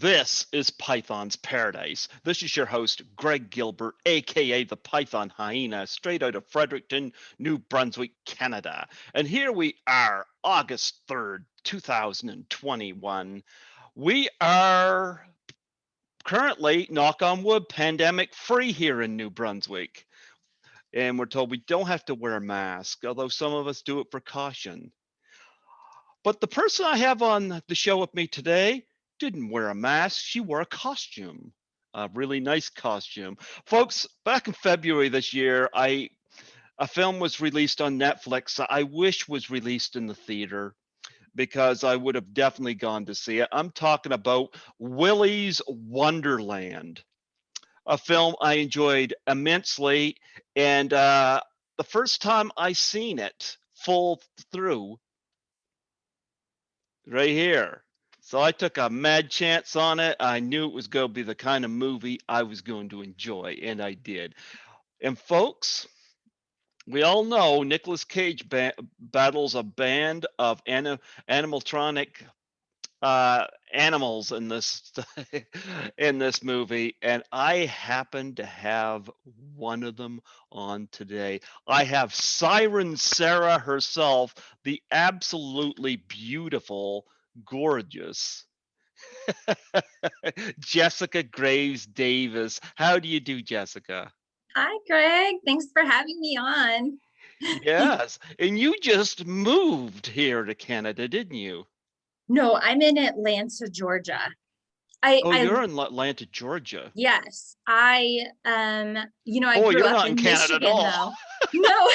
This is Python's Paradise. This is your host, Greg Gilbert, aka the Python Hyena, straight out of Fredericton, New Brunswick, Canada. And here we are, August 3rd, 2021. We are currently, knock on wood, pandemic free here in New Brunswick. And we're told we don't have to wear a mask, although some of us do it for caution. But the person I have on the show with me today didn't wear a mask. She wore a costume, a really nice costume. Folks, back in February this year, a film was released on Netflix that I wish was released in the theater because I would have definitely gone to see it. I'm talking about Willy's Wonderland, a film I enjoyed immensely. And the first time I seen it full through, right here. So I took a mad chance on it. I knew it was going to be the kind of movie I was going to enjoy, and I did. And folks, we all know Nicolas Cage battles a band of animatronic animals in this in this movie, and I happen to have one of them on today. I have Siren Sara herself, the absolutely beautiful, gorgeous Jessica Graves Davis. How do you do, Jessica? Hi, Greg. Thanks for having me on. Yes, and you just moved here to Canada, didn't you? No, I'm in Atlanta, Georgia. I, Oh, I, you're in Atlanta, Georgia. yes, I, I Oh, grew you're up not in in Canada at Michigan, all. though. No,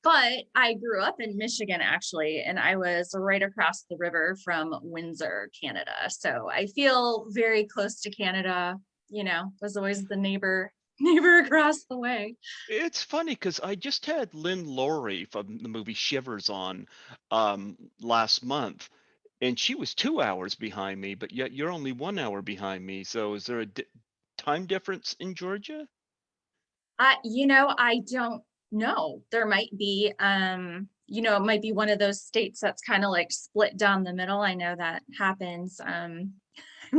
but I grew up in Michigan, actually, and I was right across the river from Windsor, Canada. So I feel very close to Canada. Was always the neighbor across the way. It's funny because I just had Lynn Laurie from the movie Shivers on last month, and she was 2 hours behind me, but yet you're only 1 hour behind me. So is there a time difference in Georgia? I don't know. There might be, it might be one of those states that's kind of like split down the middle. I know that happens. I'm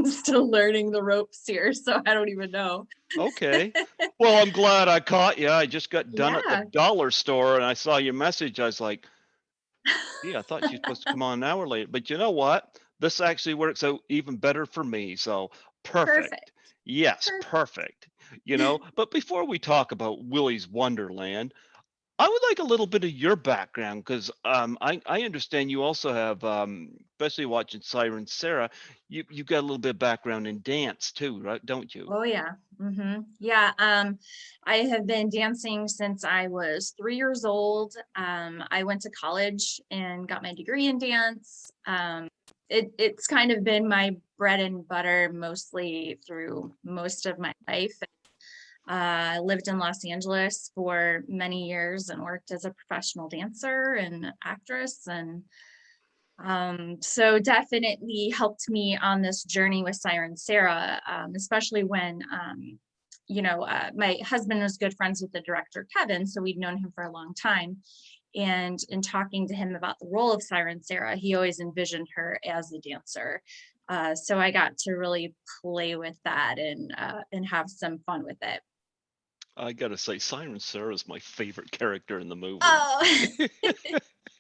still learning the ropes here, so I don't even know. Okay. Well, I'm glad I caught you. I just got done at the Yeah. dollar store and I saw your message. I was like, yeah, I thought she was supposed to come on an hour late. But you know what? This actually works out even better for me. So Perfect. perfect. Yes, Perfect. perfect. But before we talk about Willy's Wonderland, I would like a little bit of your background because I understand you also have, especially watching Siren Sara, you got a little bit of background in dance too, right? Don't you? Oh yeah. Yeah. I have been dancing since I was 3 years old. I went to college and got my degree in dance. It's kind of been my bread and butter mostly through most of my life. I lived in Los Angeles for many years and worked as a professional dancer and actress, and so definitely helped me on this journey with Siren Sara, especially when my husband was good friends with the director Kevin, so we'd known him for a long time. And in talking to him about the role of Siren Sara, he always envisioned her as a dancer. So I got to really play with that and have some fun with it. I gotta say, Siren Sara is my favorite character in the movie. Oh,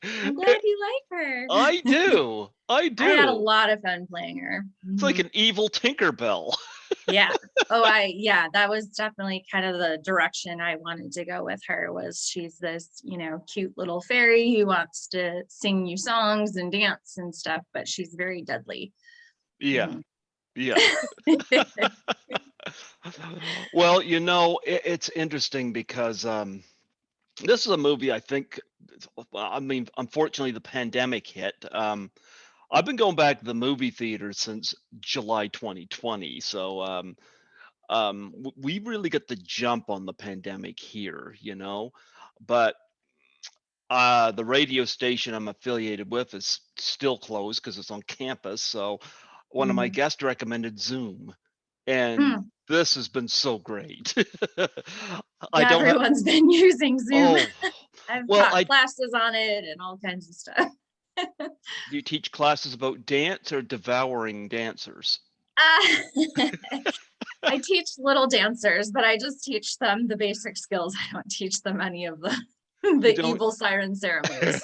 I'm glad you like her. I do. I I had a do. lot of fun playing her. It's like an evil Tinkerbell. Yeah. Yeah, that was definitely kind of the direction I wanted to go with her. Was she's this, cute little fairy who wants to sing you songs and dance and stuff, but she's very deadly. Yeah. Mhm. Yeah. Well, it's interesting because this is a movie I think, well, I mean, unfortunately, the pandemic hit. I've been going back to the movie theater since July 2020. So we really got the jump on the pandemic here. But the radio station I'm affiliated with is still closed because it's on campus. So one of my Mhm. guests recommended Zoom, and Mm. this has been so great. I Yeah, don't have. everyone's been using Zoom. Oh, I've well, taught classes on it and all kinds of stuff. Do you teach classes about dance or devouring dancers? Uh, I teach little dancers, but I just teach them the basic skills. I don't teach them any of the You the don't. evil siren Sara moves.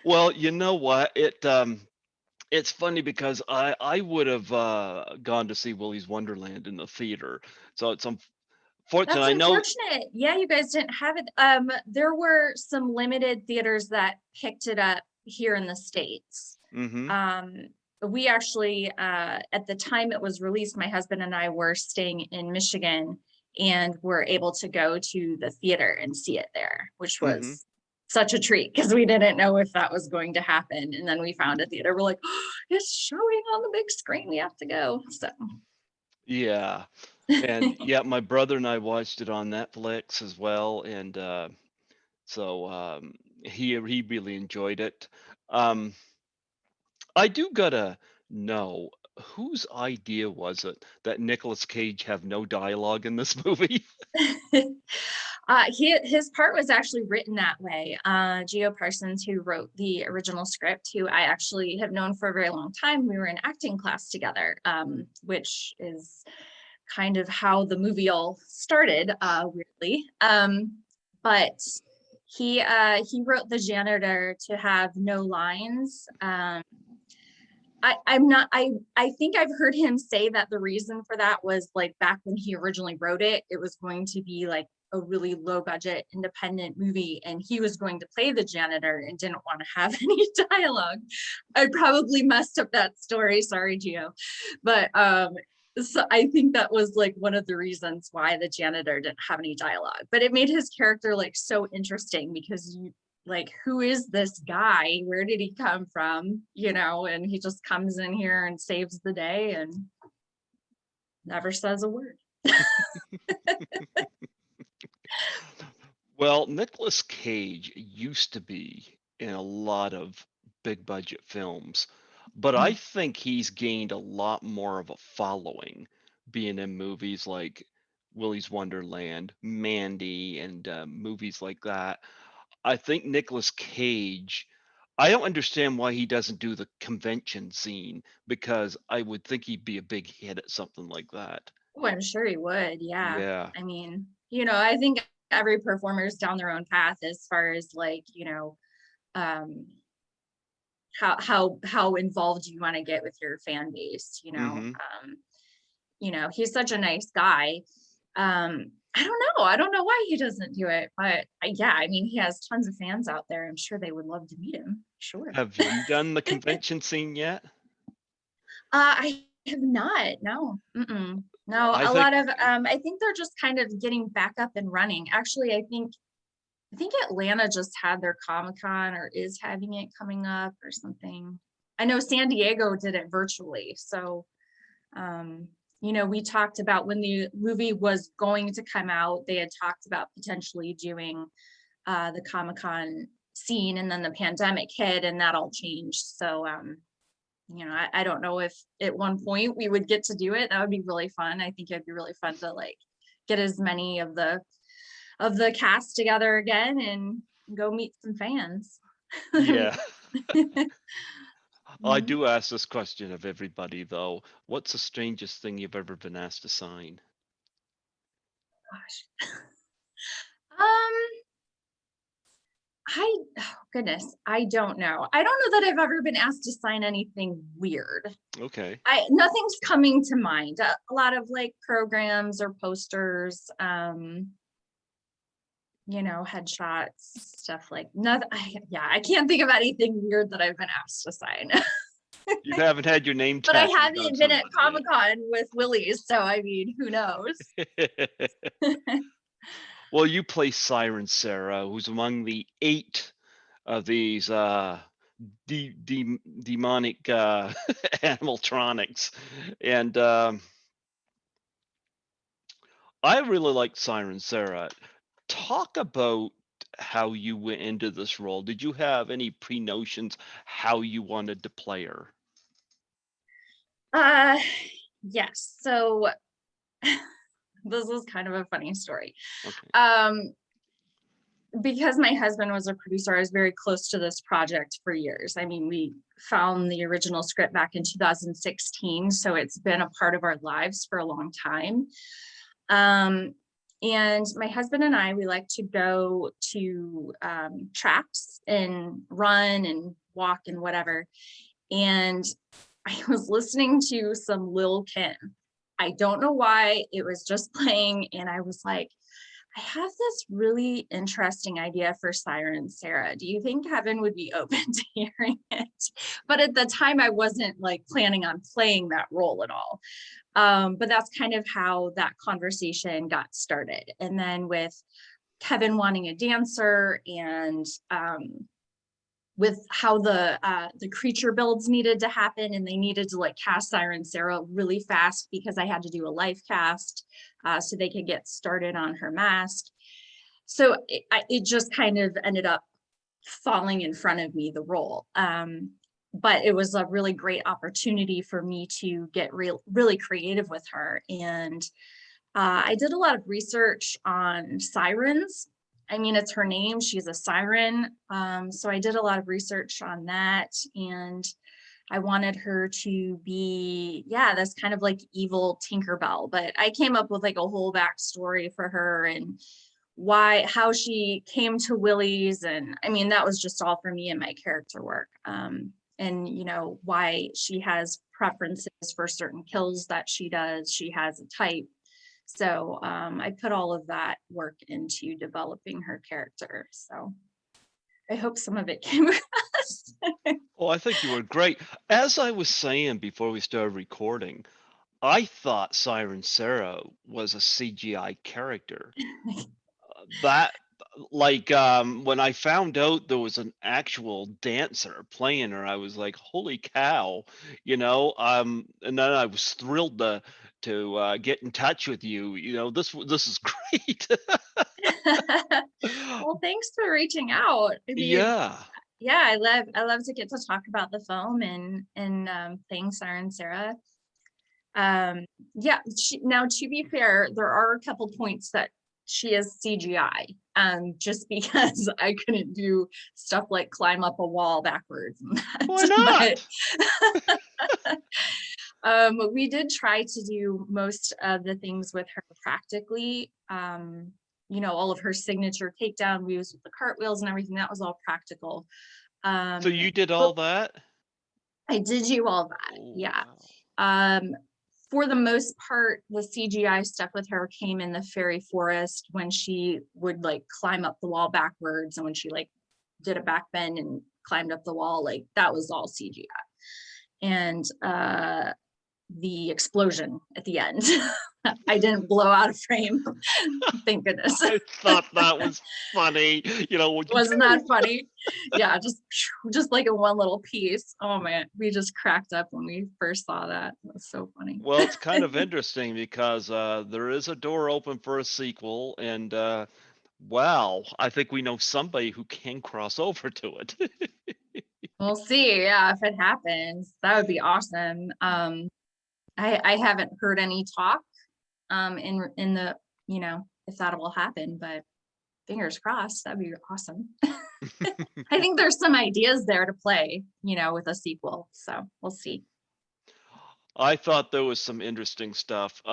Well, you know what? It's funny because I would have gone to see Willy's Wonderland in the theater. So it's unfortunate. That's I know. unfortunate. Yeah, you guys didn't have it. There were some limited theaters that picked it up here in the States. Mm-hmm. Um, we actually, at the time it was released, my husband and I were staying in Michigan and were able to go to the theater and see it there, which Mm-hmm. was such a treat because we didn't know if that was going to happen. And then we found a theater. We're like, oh, it's showing on the big screen. We have to go. So Yeah. And yeah, my brother and I watched it on Netflix as well, and so he really enjoyed it. Um, I do gotta know whose idea was it that Nicolas Cage have no dialogue in this movie? his part was actually written that way. Geo Parsons, who wrote the original script, who I actually have known for a very long time, we were in acting class together, which is kind of how the movie all started, weirdly. But he wrote the janitor to have no lines. I'm not, I think I've heard him say that the reason for that was like back when he originally wrote it, it was going to be like a really low budget independent movie and he was going to play the janitor and didn't want to have any dialogue. I probably messed up that story. Sorry, Gio. But so I think that was like one of the reasons why the janitor didn't have any dialogue. But it made his character like so interesting because you like, who is this guy? Where did he come from? You know, and he just comes in here and saves the day and never says a word. Well, Nicolas Cage used to be in a lot of big budget films, but I think he's gained a lot more of a following being in movies like Willy's Wonderland, Mandy, and movies like that. I think Nicolas Cage, I don't understand why he doesn't do the convention scene because I would think he'd be a big hit at something like that. Oh, I'm sure he would. Yeah. Yeah. I mean, you know, I think every performer's down their own path as far as like, you know, um, how involved you want to get with your fan base, you know. Mm-hmm. You know, he's such a nice guy. I don't know. I don't know why he doesn't do it, but yeah, I mean, he has tons of fans out there. I'm sure they would love to meet him. Sure. Have you done the convention scene yet? I have not. No. Mm-mm. No, I a think lot of I think they're just kind of getting back up and running. Actually, I think Atlanta just had their Comic-Con or is having it coming up or something. I know San Diego did it virtually. So um, you know, we talked about when the movie was going to come out, they had talked about potentially doing the Comic-Con scene and then the pandemic hit and that all changed. So you know, I don't know if at one point we would get to do it. That would be really fun. I think it'd be really fun to like get as many of the cast together again and go meet some fans. yeah. I Mhm. do ask this question of everybody though. What's the strangest thing you've ever been asked to sign? Gosh. Um, oh goodness, I don't know. I don't know that I've ever been asked to sign anything weird. Okay. Nothing's coming to mind. A lot of like programs or posters, you know, headshots, stuff like nothing. Yeah, I can't think of anything weird that I've been asked to sign. You haven't had your name But I tattooed on haven't been at somebody Comic-Con with Willy's, so I mean, who knows? yet. Well, you play Siren Sara, who's among the 8 of these demonic animatronics. And I really like Siren Sara. Talk about how you went into this role. Did you have any pre-notions how you wanted to play her? Uh, yes. So this is kind of a funny story. Okay. Um, because my husband was a producer, I was very close to this project for years. I mean, we found the original script back in 2016, so it's been a part of our lives for a long time. And my husband and I, we like to go to tracks and run and walk and whatever. And I was listening to some Lil Kim. I don't know why, it was just playing, and I was like, I have this really interesting idea for Siren, Sara. Do you think Kevin would be open to hearing it? But at the time, I wasn't like planning on playing that role at all. But that's kind of how that conversation got started. And then with Kevin wanting a dancer, and with how the creature builds needed to happen, and they needed to like cast Siren Sara really fast because I had to do a life cast so they could get started on her mask. So it just kind of ended up falling in front of me, the role. But it was a really great opportunity for me to get really creative with her. And I did a lot of research on sirens. I mean, it's her name, she's a siren. So I did a lot of research on that, and I wanted her to be, yeah, that's kind of like evil Tinkerbell, but I came up with like a whole backstory for her, and how she came to Willy's. And I mean, that was just all for me and my character work. And you know, why she has preferences for certain kills that she does, she has a type. So I put all of that work into developing her character. So I hope some of it came across. Oh, I think you were great. As I was saying before we started recording, I thought Siren Sara was a CGI character. That like when I found out there was an actual dancer playing her, I was like, holy cow, and then I was thrilled to get in touch with you. This is great. Well, thanks for reaching out. I mean, Yeah. yeah, I love to get to talk about the film and playing Siren Sara. Yeah, now to be fair, there are a couple points that she is CGI, just because I couldn't do stuff like climb up a wall backwards and Why that. not? But we did try to do most of the things with her practically. All of her signature takedown moves with the cartwheels and everything, that was all practical. So you did But all that? I did do all that, Oh, yeah. wow. For the most part, the CGI stuff with her came in the fairy forest when she would like climb up the wall backwards, and when she like did a back bend and climbed up the wall, like that was all CGI. And the explosion at the end, I didn't blow out of frame, thank goodness. I thought that was funny. Wasn't that funny? Yeah, just like in one little piece. Oh man, we just cracked up when we first saw that. It was so funny. Well, it's kind of interesting because there is a door open for a sequel, and wow, I think we know somebody who can cross over to it. We'll see. Yeah, if it happens, that would be awesome. I haven't heard any talk in the, if that will happen, but fingers crossed, that'd be awesome. I think there's some ideas there to play, with a sequel. So we'll see. I thought there was some interesting stuff.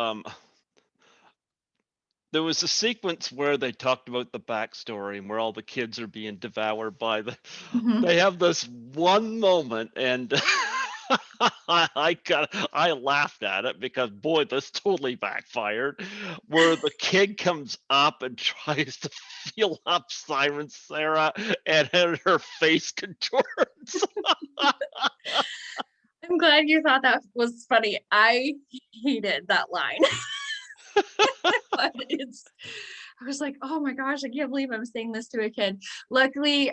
There was a sequence where they talked about the backstory and where all the kids are being devoured by the. Mhm. They have this one moment, and I laughed at it because boy, this totally backfired. Where the kid comes up and tries to feel up Siren Sara, and her face contorts. I'm glad you thought that was funny. I hated that line. But I was like, oh my gosh, I can't believe I'm saying this to a kid. Luckily,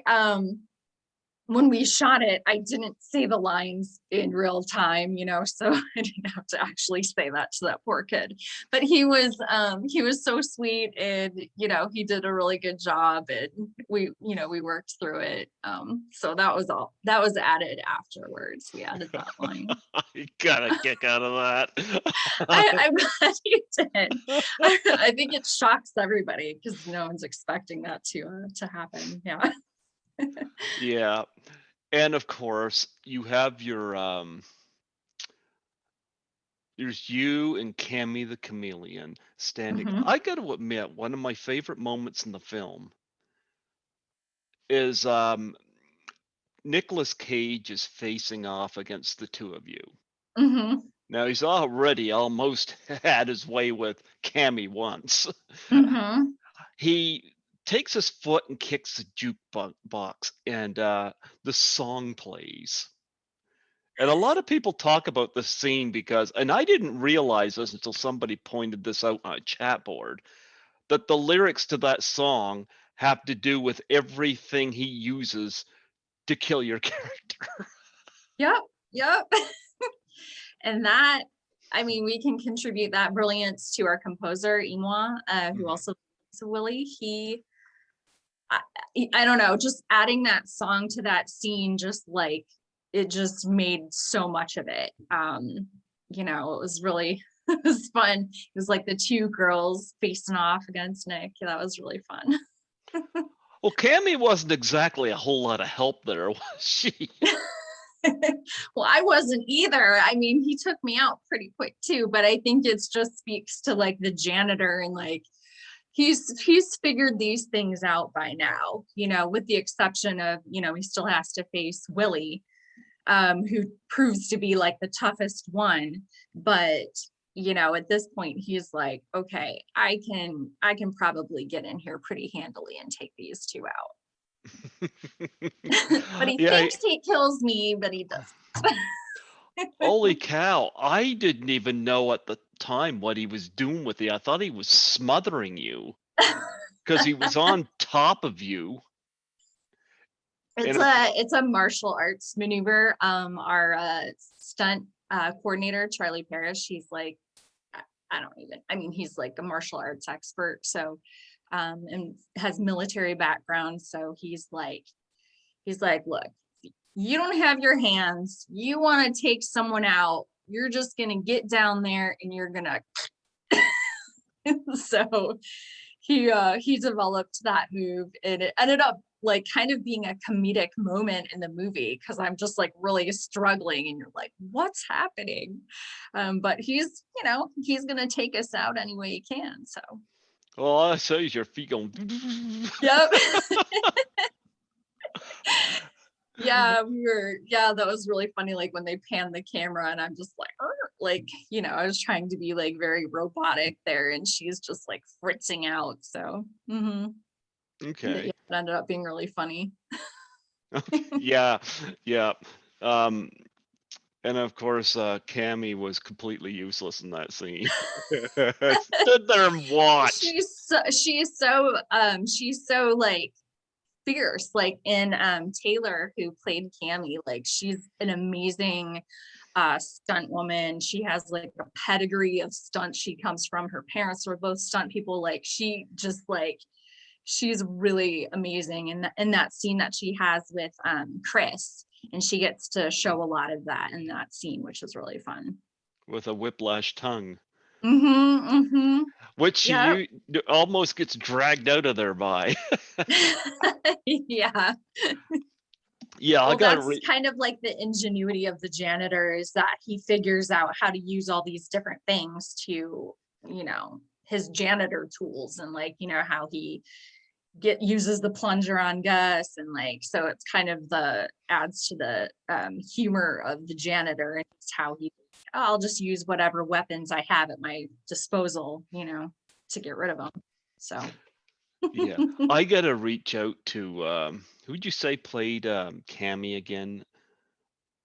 when we shot it, I didn't say the lines in real time, so I didn't have to actually say that to that poor kid. But he was so sweet, and he did a really good job, and we worked through it. So that was added afterwards. We added that line. You got a kick out of I'm glad you did. I think it shocks everybody because no one's expecting that to happen. Yeah. Yeah. And of course, you have there's you and Cammy the chameleon standing. Mhm. I got to admit, one of my favorite moments in the film is Nicolas Cage is facing off against the two of you. Mhm. Now he's already almost had his way with Cammy once. Mhm. He takes his foot and kicks the jukebox, and the song plays. And a lot of people talk about this scene because, and I didn't realize this until somebody pointed this out on a chat board, that the lyrics to that song have to do with everything he uses to kill your character. Yep. Yep. And that, I mean, we can contribute that brilliance to our composer, Imwa, who Mhm. also plays Willy. I, I don't know, just adding that song to that scene, just like it just made so much of it. It was really it was fun. It was like the two girls facing off against Nick. That was really fun. Well, Cammy wasn't exactly a whole lot of help there, was she? Well, I wasn't either. I mean, he took me out pretty quick too, but I think it's just speaks to like the janitor, and like he's figured these things out by now, with the exception of, he still has to face Willy, who proves to be like the toughest one. But at this point he's like, okay, I can probably get in here pretty handily and take these two out. But he Yeah, thinks he kills me, but he doesn't. holy cow. I didn't even know at the time what he was doing with you. I thought he was smothering you because he was on top of you. It's And of a it's a martial arts maneuver. Our stunt coordinator, Charlie Parrish, he's like, I don't even, I mean, he's like a martial arts expert. So, and has military background. So he's like, look, you don't have your hands. You want to take someone out. You're just going to get down there and you're going to. So he developed that move, and it ended up like kind of being a comedic moment in the movie because I'm just like really struggling and you're like, what's happening? But he's gonna take us out any way he can. So all I say is your feet going. yep. Yeah, that was really funny, like when they panned the camera and I'm just like, like, I was trying to be like very robotic there and she's just like fritzing out. So yeah, Okay. it ended up being really funny. Yeah, yeah. Um, and of course, Cammy was completely useless in that scene. Stood there and watched. She's so like fierce, like in Taylor, who played Cammy. Like she's an amazing stunt woman. She has like a pedigree of stunts. She comes from, her parents were both stunt people. Like she just like she's really amazing in that scene that she has with Chris, and she gets to show a lot of that in that scene, which is really fun. With a whiplash tongue, Mm-hmm. which Yep. she almost gets dragged out of there by. Yeah. Yeah, I Well, got that's kind of like the ingenuity of the janitor, is that he figures out how to use all these different things to, his janitor tools, and like, how he uses the plunger on Gus, and like, so it's kind of the adds to the humor of the janitor, and it's how I'll just use whatever weapons I have at my disposal, to get rid of them. So Yeah, I gotta reach out to who'd you say played Cammy again?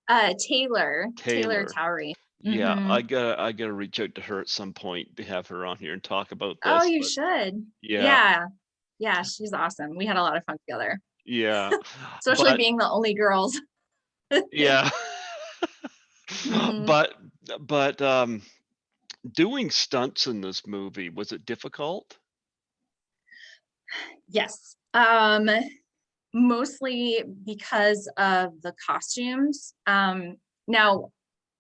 Taylor Taylor. Towery. Yeah, Hmm. I gotta reach out to her at some point to have her on here and talk about Oh, this. you But should. yeah, Yeah. Yeah, she's awesome. We had a lot of fun together. Yeah. especially But being the only girls. yeah. Hmm. But but doing stunts in this movie, was it difficult? Yes. Mostly because of the costumes. Now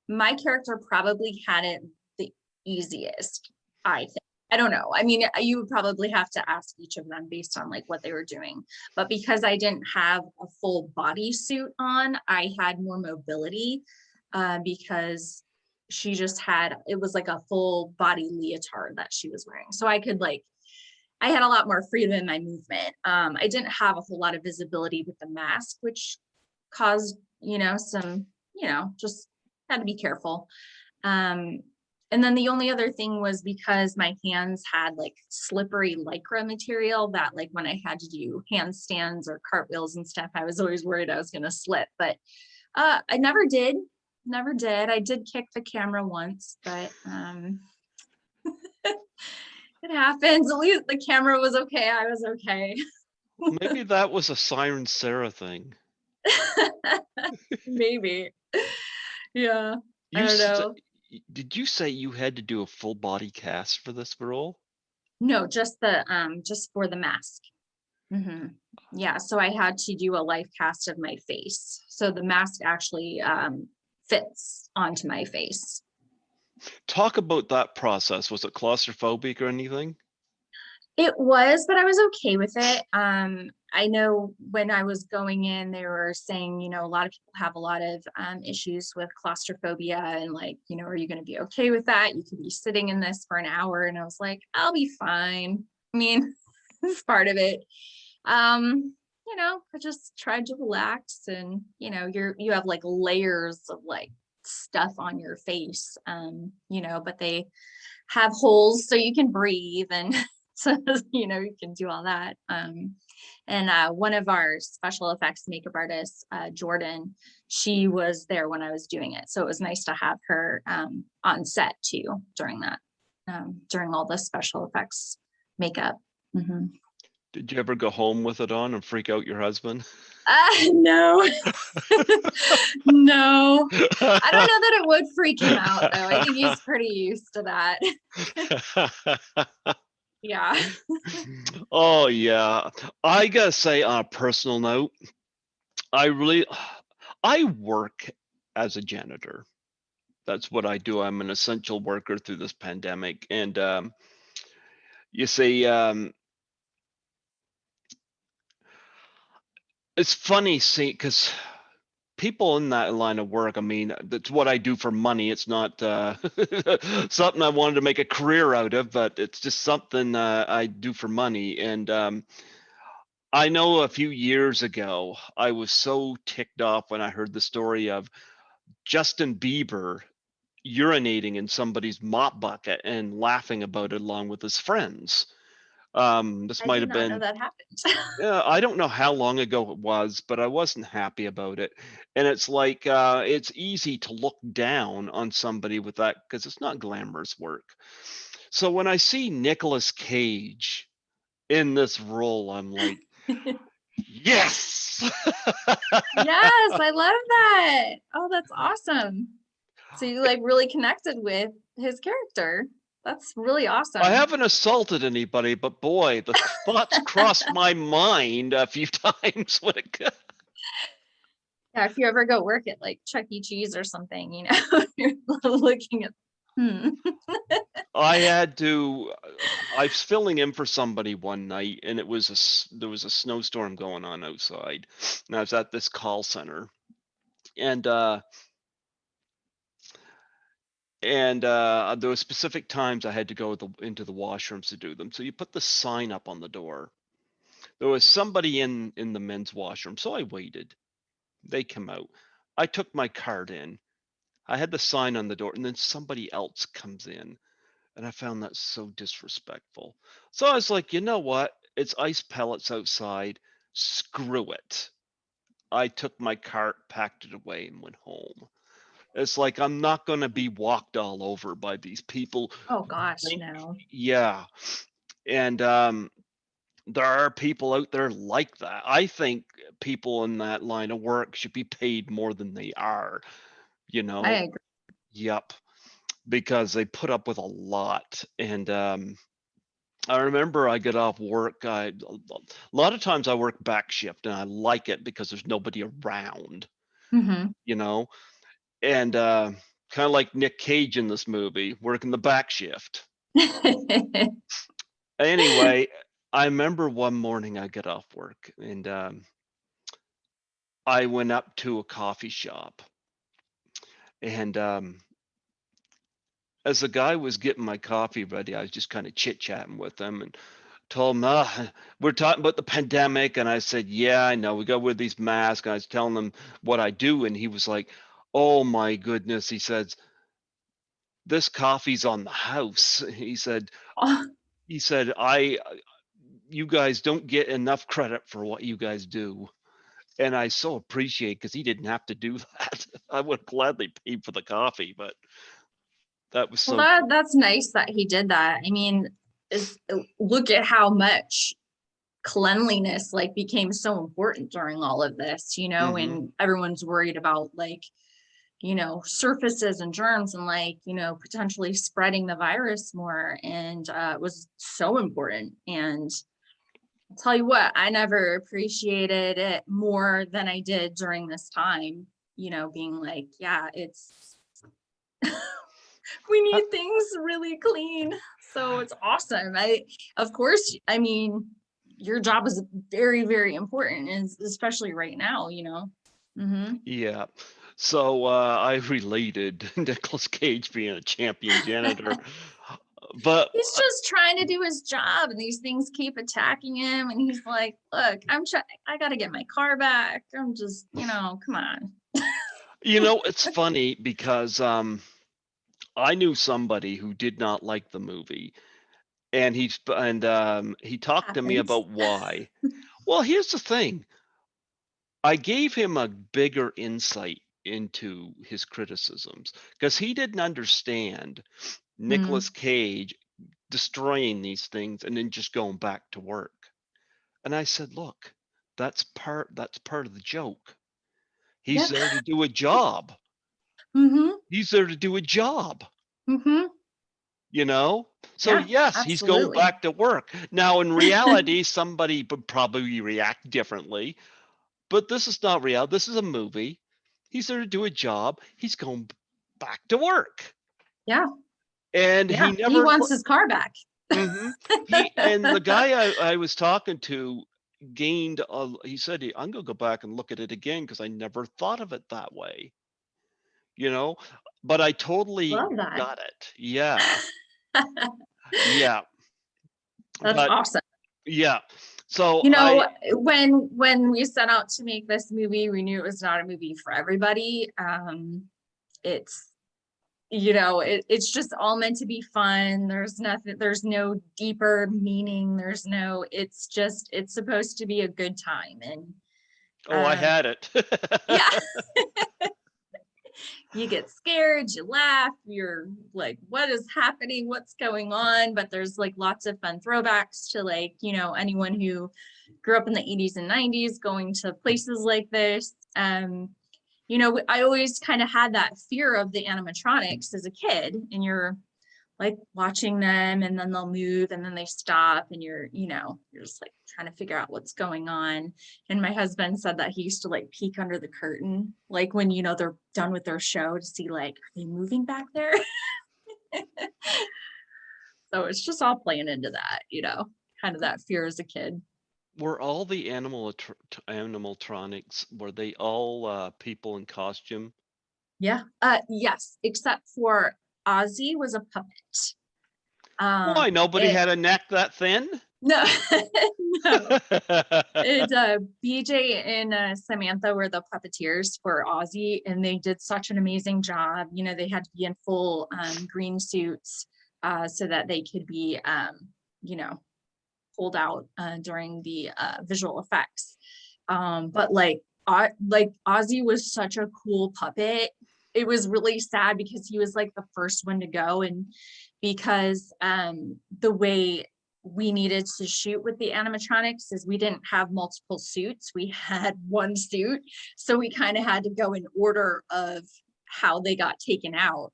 my character probably had it the easiest, I think. I don't know. I mean, you would probably have to ask each of them based on like what they were doing. But because I didn't have a full body suit on, I had more mobility because she just had, it was like a full body leotard that she was wearing. So I could like, I had a lot more freedom in my movement. I didn't have a whole lot of visibility with the mask, which caused, some, just had to be careful. Um, and then the only other thing was because my hands had like slippery lycra material that like when I had to do handstands or cartwheels and stuff, I was always worried I was going to slip, but I never did. Never did. I did kick the camera once, but it happens. At least the camera was okay. I was okay. Maybe that was a Siren Sara thing. Maybe. Yeah. I You don't st know. Did you say you had to do a full body cast for this role? No, just for the mask. Hmm. Yeah, so I had to do a life cast of my face. So the mask actually fits onto my face. Talk about that process. Was it claustrophobic or anything? It was, but I was okay with it. I know when I was going in, they were saying, a lot of people have a lot of issues with claustrophobia and like, are you going to be okay with that? You could be sitting in this for an hour. And I was like, I'll be fine. I mean, it's part of it. I just tried to relax and, you have like layers of like stuff on your face, but they have holes so you can breathe and so you can do all that. And one of our special effects makeup artists, Jordan, she was there when I was doing it, so it was nice to have her on set too during that, during all the special effects makeup. Mhm. Did you ever go home with it on and freak out your husband? No. No, I don't know that it would freak him out though. I think he's pretty used to that. Yeah. Oh yeah. I gotta say on a personal note, I really I work as a janitor. That's what I do. I'm an essential worker through this pandemic. And you see, it's funny seeing because people in that line of work, I mean, that's what I do for money. It's not something I wanted to make a career out of, but it's just something I do for money. And I know a few years ago, I was so ticked off when I heard the story of Justin Bieber urinating in somebody's mop bucket and laughing about it along with his friends. This I might did have not know been, that happened. I don't know how long ago it was, but I wasn't happy about it. And it's like, it's easy to look down on somebody with that because it's not glamorous work. So when I see Nicolas Cage in this role, I'm like, yes. Yes, I love that. Oh, that's awesome. So you like really connected with his character. That's really I awesome. haven't assaulted anybody, but boy, the thoughts crossed my mind a few times when it. Yeah, if you ever go work at like Chuck E. Cheese or something, you're looking at, hmm. I had to. I was filling in for somebody one night, and it was there was a snowstorm going on outside, and I was at this call center, and there were specific times I had to go into the washrooms to do them. So you put the sign up on the door. There was somebody in the men's washroom, so I waited. They come out. I took my card in. I had the sign on the door, and then somebody else comes in. And I found that so disrespectful. So I was like, you know what? It's ice pellets outside. Screw it. I took my cart, packed it away, and went home. It's like I'm not going to be walked all over by these people Oh who gosh, think, no. yeah. And there are people out there like that. I think people in that line of work should be paid more than they are, you I know? agree. Yep, because they put up with a lot. And I remember I get off work. A lot of times I work back shift, and I like it because there's nobody around, Hmm. you know? And kind of like Nick Cage in this movie, working the back shift. Anyway, I remember one morning I get off work, and I went up to a coffee shop, and as the guy was getting my coffee ready, I was just kind of chit chatting with him and told him, we're talking about the pandemic. And I said, yeah, I know, we got to wear these masks. And I was telling him what I do. And he was like, oh my goodness. He says, this coffee's on the house. He said, you guys don't get enough credit for what you guys do. And I so appreciate, because he didn't have to do that. I would gladly pay for the coffee, but that was Well, so that's nice that he did that. I mean, is look at how much cleanliness like became so important during all of this, hmm and everyone's worried about like, surfaces and germs and like, potentially spreading the virus more. And it was so important. And I'll tell you what, I never appreciated it more than I did during this time, being like, yeah, we need things really clean. So it's awesome. Of course, I mean, your job is very, very important, and especially right now. Hmm. Yeah. So I related Nicolas Cage being a champion janitor, but He's just trying to do his job, and these things keep attacking him. And he's like, "Look, I got to get my car back. I'm just, come on." it's funny because I knew somebody who did not like the movie, and he talked to me Happens. about why. Well, here's the thing. I gave him a bigger insight into his criticisms because he didn't understand Nicolas Mm, Cage destroying these things and then just going back to work. And I said, "Look, that's part of the joke. He's yep. there to do a job. Mm-hmm. He's there to do a job, Mm-hmm. you know? So Yeah, yes, he's going absolutely. back to work." Now, in reality, somebody would probably react differently, but this is not real. This is a movie. He's there to do a job. He's going back to work. Yeah. And Yeah. he He never wants his car back. hmm He and the guy I was talking to gained he said, I'm gonna go back and look at it again because I never thought of it that way, you know? But I totally Love that. got it. Yeah. Yeah. That's But awesome. yeah. So You know, when we set out to make this movie, we knew it was not a movie for everybody. It's it's just all meant to be fun. There's no deeper meaning. It's supposed to be a good time. And I um had it. yeah, you get scared, you laugh, you're like, what is happening? What's going on? But there's like lots of fun throwbacks to like, anyone who grew up in the 80s and 90s going to places like this. I always kind of had that fear of the animatronics as a kid, and you're like watching them and then they'll move and then they stop, and you're just like trying to figure out what's going on. And my husband said that he used to like peek under the curtain, like when, they're done with their show, to see like, are they moving back there? So it's just all playing into that, kind of that fear as a kid. Were all the animatronics, were they all people in costume? Yeah. Yes, except for Ozzy was a puppet. Why, nobody It had a neck that thin? No, no. It BJ and Samantha were the puppeteers for Ozzy, and they did such an amazing job. They had to be in full green suits so that they could be you know pulled out during the visual effects. But like Ozzy was such a cool puppet. It was really sad because he was like the first one to go, and because the way we needed to shoot with the animatronics is we didn't have multiple suits. We had one suit. So we kind of had to go in order of how they got taken out,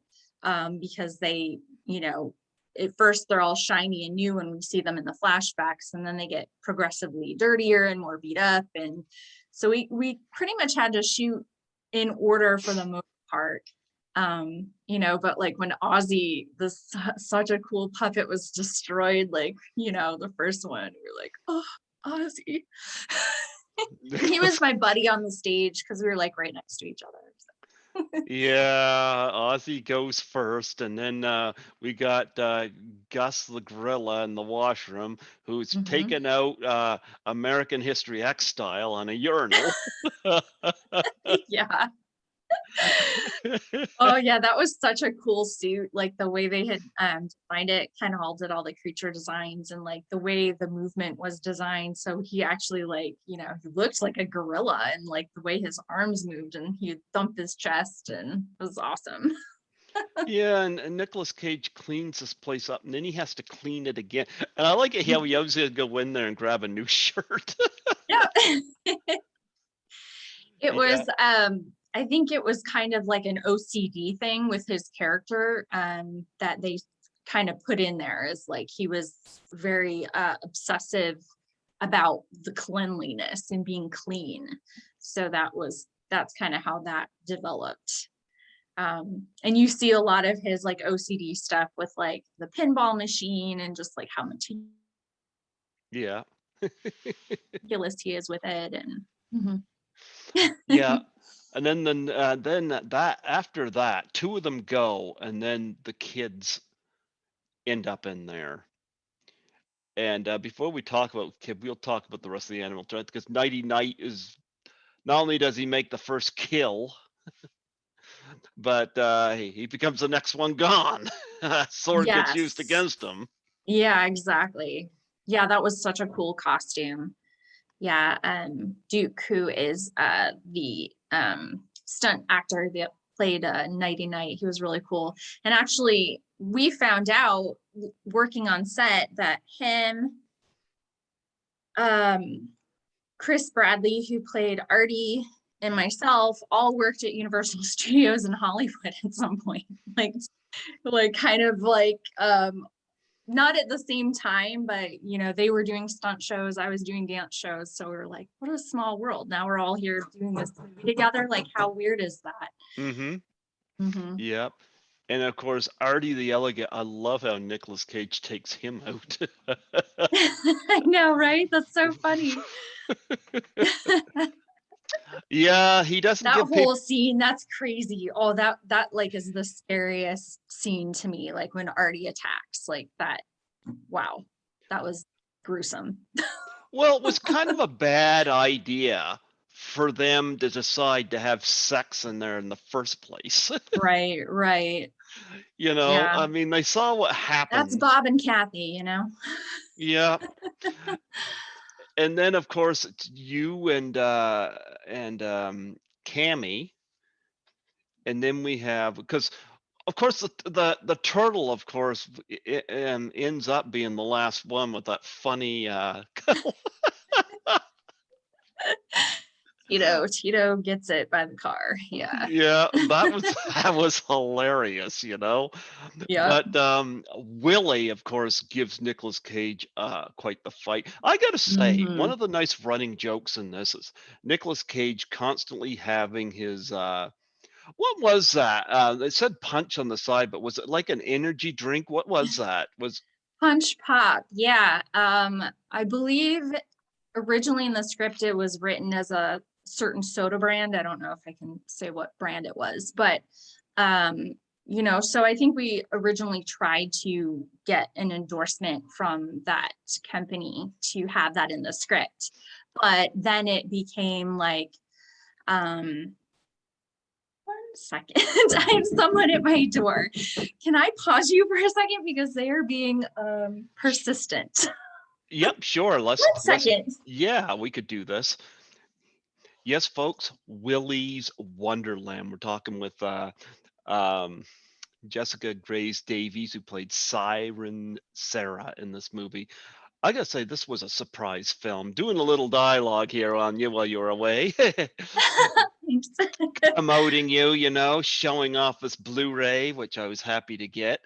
because they, you know, at first they're all shiny and new when we see them in the flashbacks, and then they get progressively dirtier and more beat up. And so we pretty much had to shoot in order for the most part. You know, but like when Ozzy, this such a cool puppet, was destroyed, like, you know, the first one, we were like, oh, Ozzy. He was my buddy on the stage because we were like right next to each other. So. Yeah, Ozzy goes first, and then we got Gus the gorilla in the washroom, who's Mhm. taken out American History X style on a urinal. Yeah. Oh yeah, that was such a cool suit. Like the way they had designed it, kind of all did all the creature designs, and like the way the movement was designed. So he actually, like, you know, he looked like a gorilla, and like the way his arms moved, and he'd thump his chest, and it was awesome. Yeah, and Nicolas Cage cleans this place up, and then he has to clean it again. And I like it how he always has to go in there and grab a new shirt. Yeah. It Yeah, was I think it was kind of like an OCD thing with his character, that they kind of put in there, is like he was very obsessive about the cleanliness and being clean. So that's kind of how that developed. And you see a lot of his like OCD stuff with like the pinball machine, and just like how yeah, meticulous he is with it. And yeah. mhm. And then that after that, two of them go, and then the kids end up in there. And before we talk about kid, we'll talk about the rest of the animal threat, because Nighty Night is not only does he make the first kill, but he becomes the next one gone. Sword gets used Yes. against him. Yeah, exactly. Yeah, that was such a cool costume. Yeah, Duke, who is the stunt actor that played Nighty Night, he was really cool. And actually, we found out working on set that him, um, Chris Bradley, who played Artie, and myself all worked at Universal Studios in Hollywood at some point. Like kind of like not at the same time, but you know, they were doing stunt shows, I was doing dance shows, so we were like, what a small world. Now we're all here doing this movie together. Like, how weird is that? Mm-hmm. Hmm. Yep. And of course, Artie the Elegant. I love how Nicolas Cage takes him out. I know, right? That's so funny. Yeah, he doesn't That give people. whole scene, that's crazy. Oh, that like is the scariest scene to me, like when Artie attacks, like that. Wow, that was gruesome. Well, it was kind of a bad idea for them to decide to have sex in there in the first place. Right, right. Yeah, I mean, they saw what that's happens. Bob and Kathy, you know. Yeah. And then of course it's you and Cammy, and then we have, because of course the turtle, of course, ends up being the last one with that funny Tito gets it by the car. Yeah. yeah, that was that was hilarious. Yep. But Willy, of course, gives Nicolas Cage quite the fight. I gotta say, one Hmm. of the nice running jokes in this is Nicolas Cage constantly having his what was that? It said punch on the side, but was it like an energy drink? What was that? Was Punch Pop. Yeah. I believe originally in the script it was written as a certain soda brand. I don't know if I can say what brand it was, but um, so I think we originally tried to get an endorsement from that company to have that in the script. But then it became like, um, 1 second. I have someone at my door. Can I pause you for a second because they are being persistent? Yep, sure. One Let's second. yeah, we could do this. Yes, folks, Willy's Wonderland. We're talking with um Jessica Grace Davies, who played Siren Sara in this movie. I gotta say, this was a surprise film. Doing a little dialogue here on you while you were away, Thanks. promoting you, showing off this Blu-ray, which I was happy to get.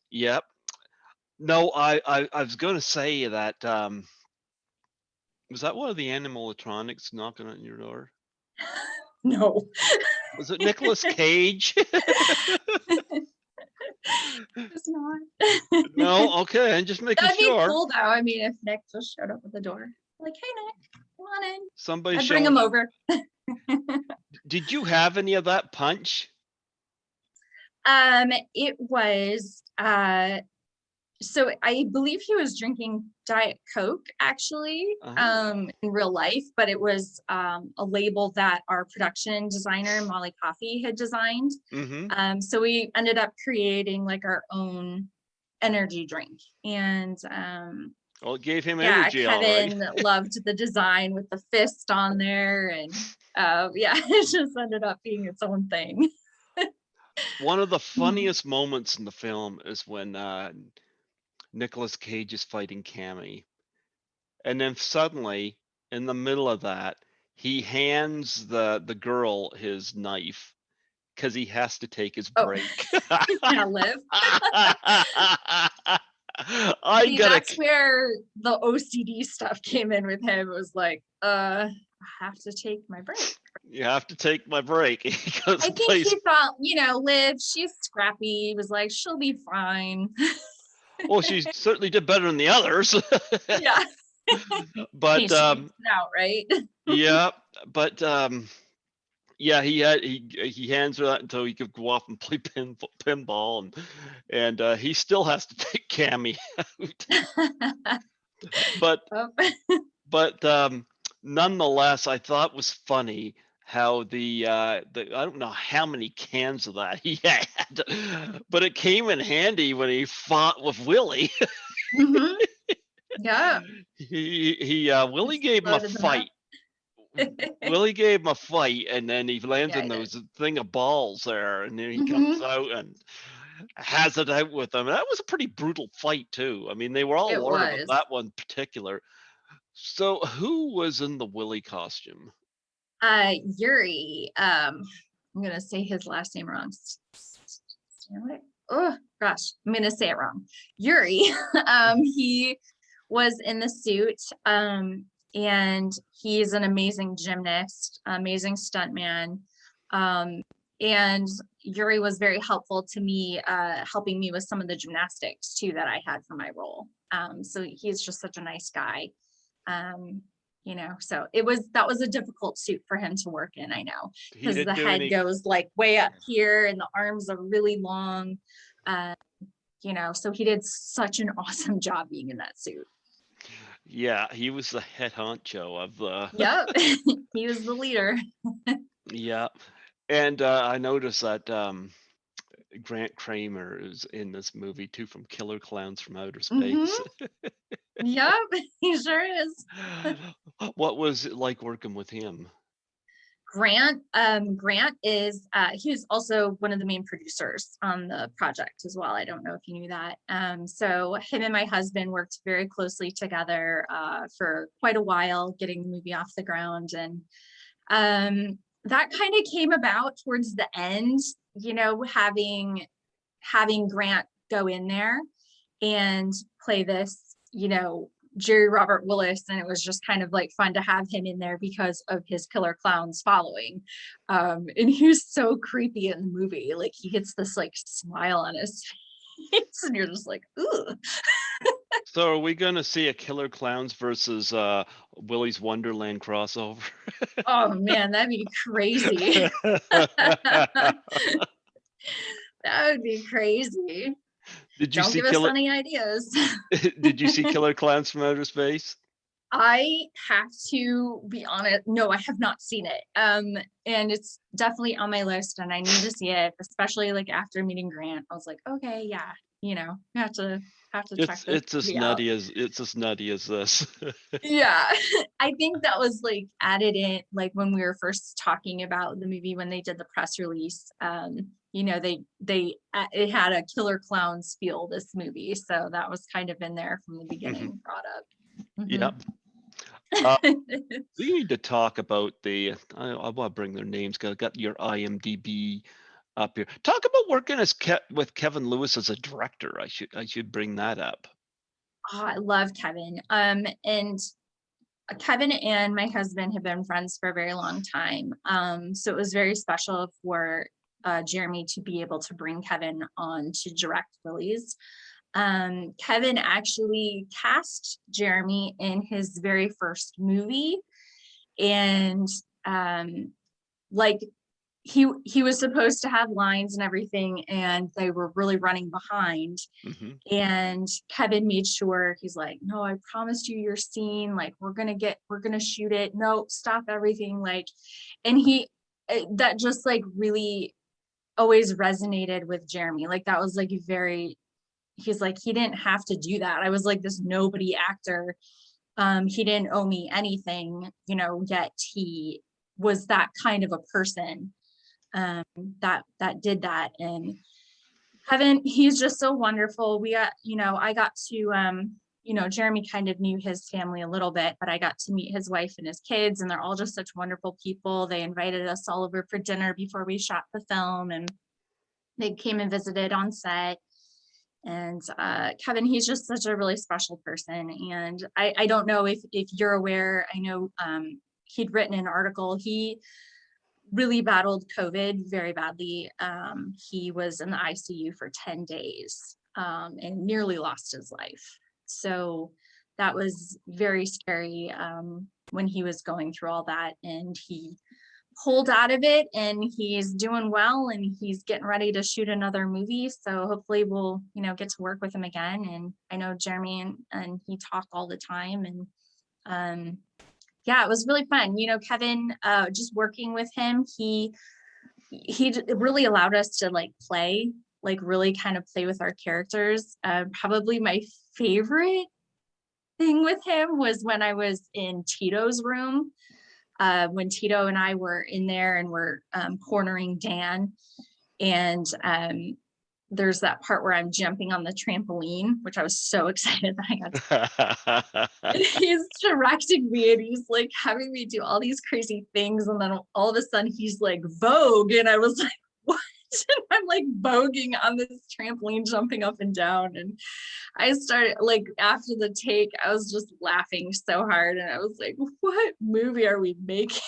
Yep. No, I was gonna say that. Was that one of the animatronics knocking on your door? No. Was it Nicolas Cage? It's not. No, okay, I'm just making That'd be sure. cool though. I mean, if Nick just showed up at the door, like, hey Nick, come on in. Somebody I'd bring him showing. over. Did you have any of that punch? It was so I believe he was drinking Diet Coke actually, Oh. in real life, but it was a label that our production designer, Molly Coffey, had designed. Mm-hmm. So we ended up creating like our own energy drink. And Well, it gave him yeah, energy, all right. Kevin loved the design with the fist on there. And yeah, it just ended up being its own thing. One of the funniest moments in the film is when Nicolas Cage is fighting Cammy, and then suddenly, in the middle of that, he hands the girl his knife because he has to take his Oh, break. yeah, Liv. I See, gotta. that's where the OCD stuff came in with him. It was like, I have to take my break. You have to take my break. He goes I and think plays. he thought, Liv, she's scrappy. He was like, she'll be fine. Well, she certainly did better than the others. Yeah. Hey, But she needs it out, right? yeah, but yeah, he hands her that until he could go off and play pinball, and he still has to take Cammy out. But Oh. nonetheless, I thought was funny how the I don't know how many cans of that he had, but it came in handy when he fought with Willy. Mhm. Yeah. He Willy Just gave him a loaded them up. fight. Willie gave him a fight, and then he lands Yeah, in I did. those thing of balls there, and then he comes Mhm. out and has it out with them. That was a pretty brutal fight too. I mean, they were all It awarded, but was. that one particular. So, who was in the Willie costume? Yuri. I'm gonna say his last name wrong. Stanley? Oh gosh, I'm gonna say it wrong. Yuri. He was in the suit. And he's an amazing gymnast, amazing stuntman. And Yuri was very helpful to me, helping me with some of the gymnastics too that I had for my role. So he's just such a nice guy. Um, so that was a difficult suit for him to work in, I know, He because didn't the do head any. goes like way up here and the arms are really long. Uh, so he did such an awesome job being in that suit. Yeah, he was the head honcho of the. Yep. He was the leader. Yeah, and I noticed that Grant Kramer is in this movie too, from Killer Clowns from Outer Space. Hmm. Yep, he sure is. What was it like working with him? Grant is he was also one of the main producers on the project as well. I don't know if you knew that. So him and my husband worked very closely together for quite a while, getting the movie off the ground. And that kind of came about towards the end, having Grant go in there and play this, Jerry Robert Willis, and it was just kind of like fun to have him in there because of his Killer Clowns following. And he was so creepy in the movie. Like he gets this like smile on his face, and you're just like, ooh. So are we gonna see a Killer Clowns versus Willy's Wonderland crossover? Oh man, that'd be crazy. That would be crazy. Did you Don't see give us Killer any ideas. Did you see Killer Clowns from Outer Space? I have to be honest. No, I have not seen it. And it's definitely on my list and I need to see it, especially like after meeting Grant. I was like, okay, yeah, you know, have to check this It's as movie out. nutty as this. Yeah, I think that was like added in like when we were first talking about the movie when they did the press release. You know, it had a killer clowns feel, this movie, so that was kind of in there from the Mhm. beginning, brought up. Yep. Uh, we need to talk about I want to bring their names. Got your IMDb up here. Talk about working with Kevin Lewis as a director. I should bring that up. Oh, I love Kevin. And Kevin and my husband have been friends for a very long time. So it was very special for Jeremy to be able to bring Kevin on to direct Willy's. Kevin actually cast Jeremy in his very first movie, and like he was supposed to have lines and everything, and they were really running behind. Hmm. And Kevin made sure, he's like, no, I promised you your scene, like we're gonna shoot it, no, stop everything, like. And that just like really always resonated with Jeremy, like that was like very, he's like, he didn't have to do that, I was like this nobody actor, he didn't owe me anything, you know, yet he was that kind of a person, that did that. And Kevin, he's just so wonderful. We got, you know, I got to, you know, Jeremy kind of knew his family a little bit, but I got to meet his wife and his kids, and they're all just such wonderful people. They invited us all over for dinner before we shot the film, and they came and visited on set. And Kevin, he's just such a really special person. And I don't know if you're aware, I know he'd written an article. He really battled COVID very badly. He was in the ICU for 10 days and nearly lost his life. So that was very scary when he was going through all that. And he pulled out of it, and he's doing well, and he's getting ready to shoot another movie. So hopefully we'll, you know, get to work with him again. And I know Jeremy and he talk all the time. And yeah, it was really fun. You know, Kevin, just working with him, he really allowed us to like play, like really kind of play with our characters. Probably my favorite thing with him was when I was in Tito's room, when Tito and I were in there and we're cornering Dan. And there's that part where I'm jumping on the trampoline, which I was so excited that I got to. And he's directing me, and he's like having me do all these crazy things, and then all of a sudden he's like, Vogue, and I was like, what? And I'm like voguing on this trampoline, jumping up and down. And I started, like, after the take, I was just laughing so hard, and I was like, what movie are we making?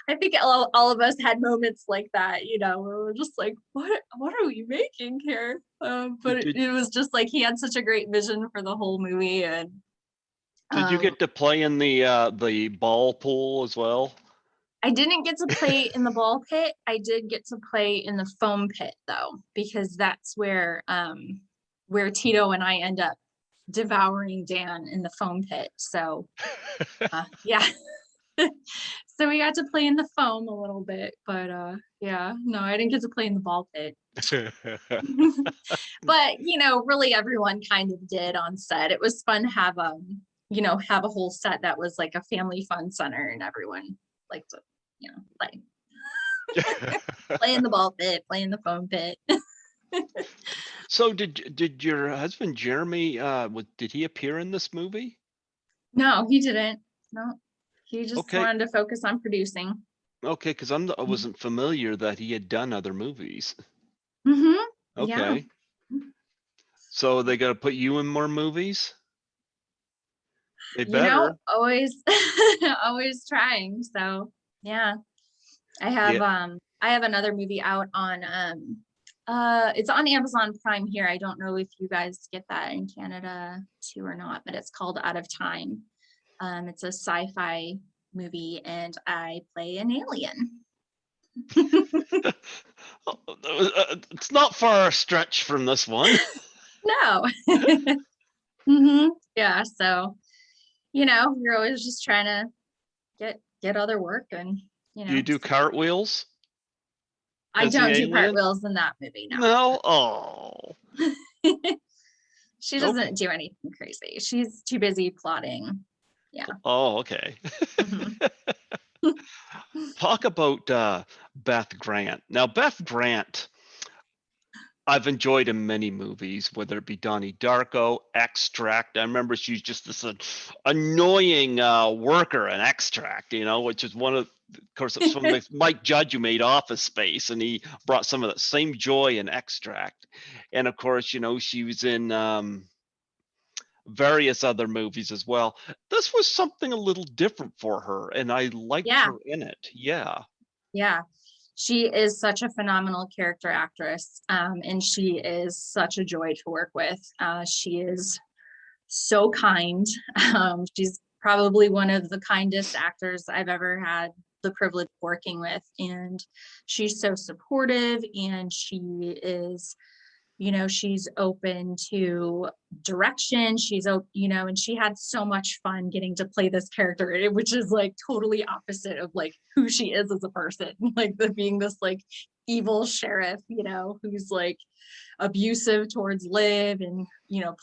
I think all of us had moments like that, you know, where we're just like, what are we making here? But did it was just like he had such a great vision for the whole movie. And did you get to play in the ball pool as well? I didn't get to play in the ball pit. I did get to play in the foam pit though, because that's where Tito and I end up devouring Dan in the foam pit. So yeah. So we got to play in the foam a little bit, but yeah, no, I didn't get to play in the ball pit. But you know, really everyone kind of did on set. It was fun to have you know, have a whole set that was like a family fun center, and everyone liked to, you know, play in the ball pit, play in the foam pit. So did your husband Jeremy did he appear in this movie? No, he didn't. No, he just Okay. wanted to focus on producing. Okay, because I wasn't familiar that he had done other movies. Mm-hmm. Yeah. Okay. So they got to put you in more movies? They You know, better. always always trying. So yeah. Yeah. I have another movie out on it's on Amazon Prime here. I don't know if you guys get that in Canada too or not, but it's called Out of Time. It's a sci-fi movie, and I play an alien. It's not far a stretch from this one. No. Yeah, so you know, you're always just trying to get other work, and you Do you know, do cartwheels? I as the don't do alien? cartwheels in that movie, no. No? Oh, She okay. doesn't do anything crazy. She's too busy plotting. Yeah. Oh, okay. Mhm. Talk about Beth Grant. Now, Beth Grant, I've enjoyed in many movies, whether it be Donnie Darko, Extract. I remember she's just this annoying worker in Extract, which is of course, it's from the Mike Judge who made Office Space, and he brought some of that same joy in Extract. And of course, she was in various other movies as well. This was something a little different for her, and I liked Yeah. her in it. Yeah. Yeah. She is such a phenomenal character actress. And she is such a joy to work with. She is so kind. She's probably one of the kindest actors I've ever had the privilege of working with. And she's so supportive, and she is, she's open to direction. And she had so much fun getting to play this character, which is like totally opposite of like who she is as a person, like being this like evil sheriff, who's like abusive towards Liv and,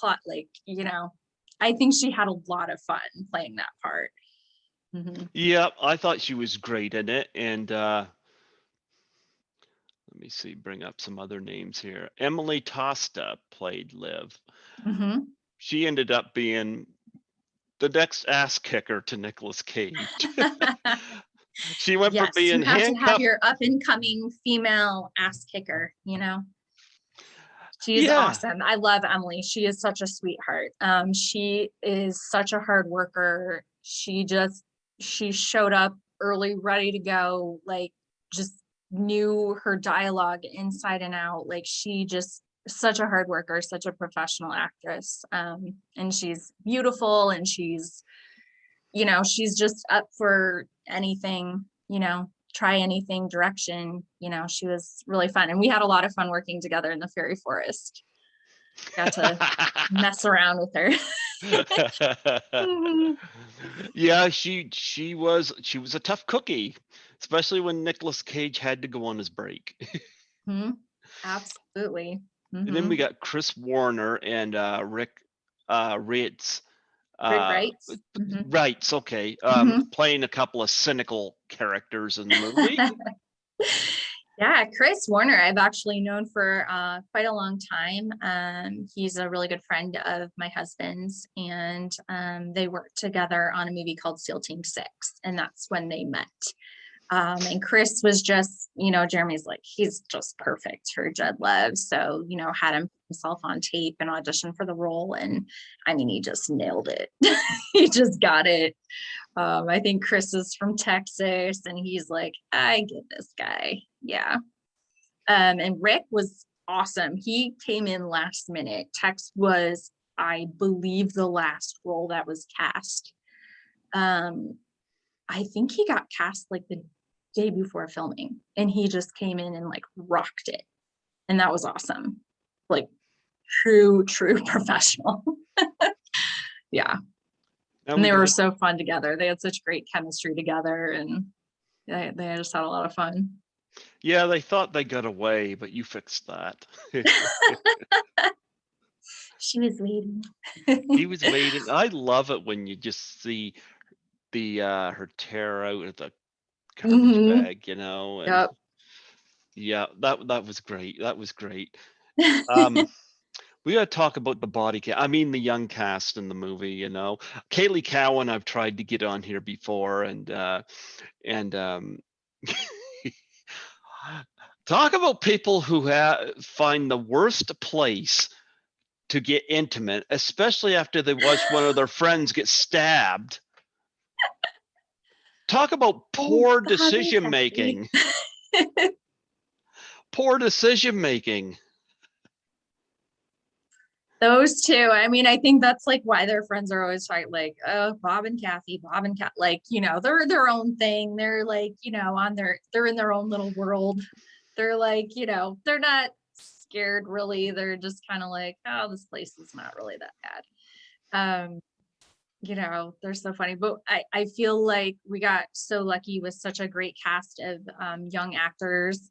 plot, like, I think she had a lot of fun playing that part. Mhm. Yeah, I thought she was great in it. And let me see, bring up some other names here. Emily Tosta played Liv. Mhm. She ended up being the next ass kicker to Nicolas Cage. She went from Yes, you being have to have handcuffed. your up and coming female ass kicker, She is Yeah. awesome. I love Emily. She is such a sweetheart. She is such a hard worker. She showed up early, ready to go, like just knew her dialogue inside and out. Like she just such a hard worker, such a professional actress. And she's beautiful, and she's just up for anything, try anything direction. She was really fun. And we had a lot of fun working together in the fairy forest. Got to mess around with her. Mhm. Yeah, she was a tough cookie, especially when Nicolas Cage had to go on his break. Mhm. Absolutely. And then we Hmm. got Chris Warner and Rick Ritz. Rick Uh, Wrights. Hmm. Rights, okay. Hmm. Playing a couple of cynical characters in the movie. Yeah, Chris Warner, I've actually known for quite a long time. He's a really good friend of my husband's, and they worked together on a movie called SEAL Team 6, and that's when they met. And Chris was just, Jeremy's like, he's just perfect for Jed Love. So, had himself on tape and auditioned for the role. And I mean, he just nailed it. He just got it. I think Chris is from Texas, and he's like, I get this guy. Yeah. And Rick was awesome. He came in last minute. Tex was, I believe, the last role that was cast. Um, I think he got cast like the day before filming, and he just came in and like rocked it. And that was awesome. Like true professional. Yeah. Now And we they were got so fun together. They had such great chemistry together, and they just had a lot of fun. Yeah, they thought they got away, but you fixed that. She was waiting. He was waiting. I love it when you just see the her tear out of the garbage Hmm. bag, and Yep. yeah, that was great. That was great. Um, we gotta talk about the I mean the young cast in the movie. Kaylee Cowan, I've tried to get on here before, and talk about people who find the worst place to get intimate, especially after they watch one of their friends get stabbed. Talk about Oh, poor Bob and decision Kathy. making. Poor decision making. Those two. I mean, I think that's like why their friends are always fight, like, oh, Bob and Kathy, like, they're their own thing. They're like, they're in their own little world. They're like, they're not scared really. They're just kind of like, oh, this place is not really that bad. They're so funny. But I feel like we got so lucky with such a great cast of young actors.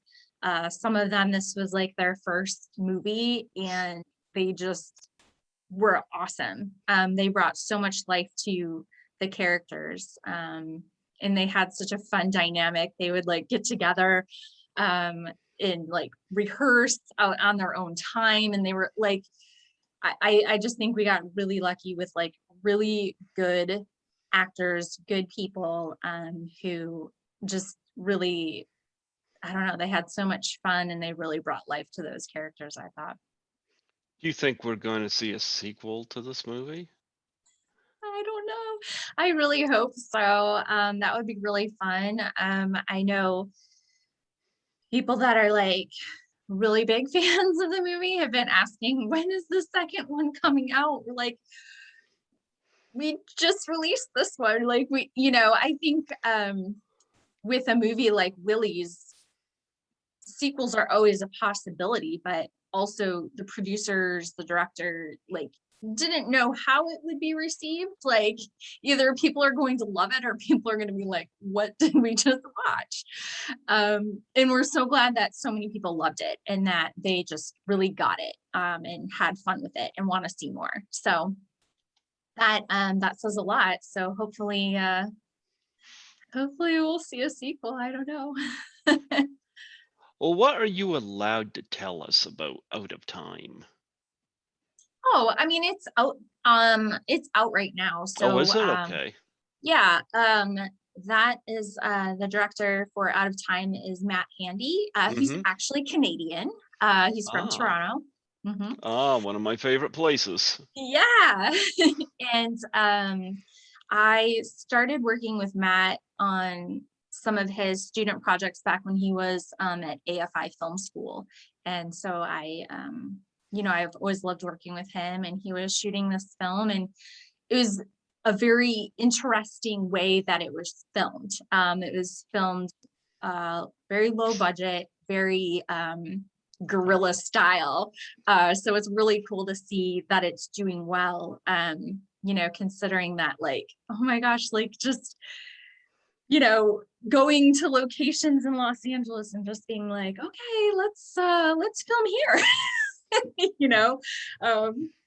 Some of them, this was like their first movie, and they just were awesome. They brought so much life to the characters, and they had such a fun dynamic. They would like get together and like rehearse out on their own time, and they were like, I just think we got really lucky with like really good actors, good people, who just really, I don't know, they had so much fun and they really brought life to those characters, I thought. Do you think we're going to see a sequel to this movie? I don't know. I really hope so. That would be really fun. I know people that are like really big fans of the movie have been asking, when is the second one coming out? We're like, we just released this one. Like I think with a movie like Willy's, sequels are always a possibility, but also the producers, the director, like didn't know how it would be received. Like either people are going to love it or people are going to be like, what did we just watch? And we're so glad that so many people loved it and that they just really got it, and had fun with it and want to see more. So that says a lot. So hopefully we'll see a sequel. I don't know. Well, what are you allowed to tell us about Out of Time? Oh, I mean, it's out right now. Oh, So is it? Okay. yeah, that is the director for Out of Time is Matt Handy. He's Mm-hmm. actually Canadian. He's from Ah, Toronto. Hmm. one of my favorite places. Yeah. And I started working with Matt on some of his student projects back when he was at AFI Film School. And so I've always loved working with him, and he was shooting this film, and it was a very interesting way that it was filmed. It was filmed very low budget, very guerrilla style. So it's really cool to see that it's doing well. Considering that, like, oh my gosh, like just going to locations in Los Angeles and just being like, okay, let's film here. you know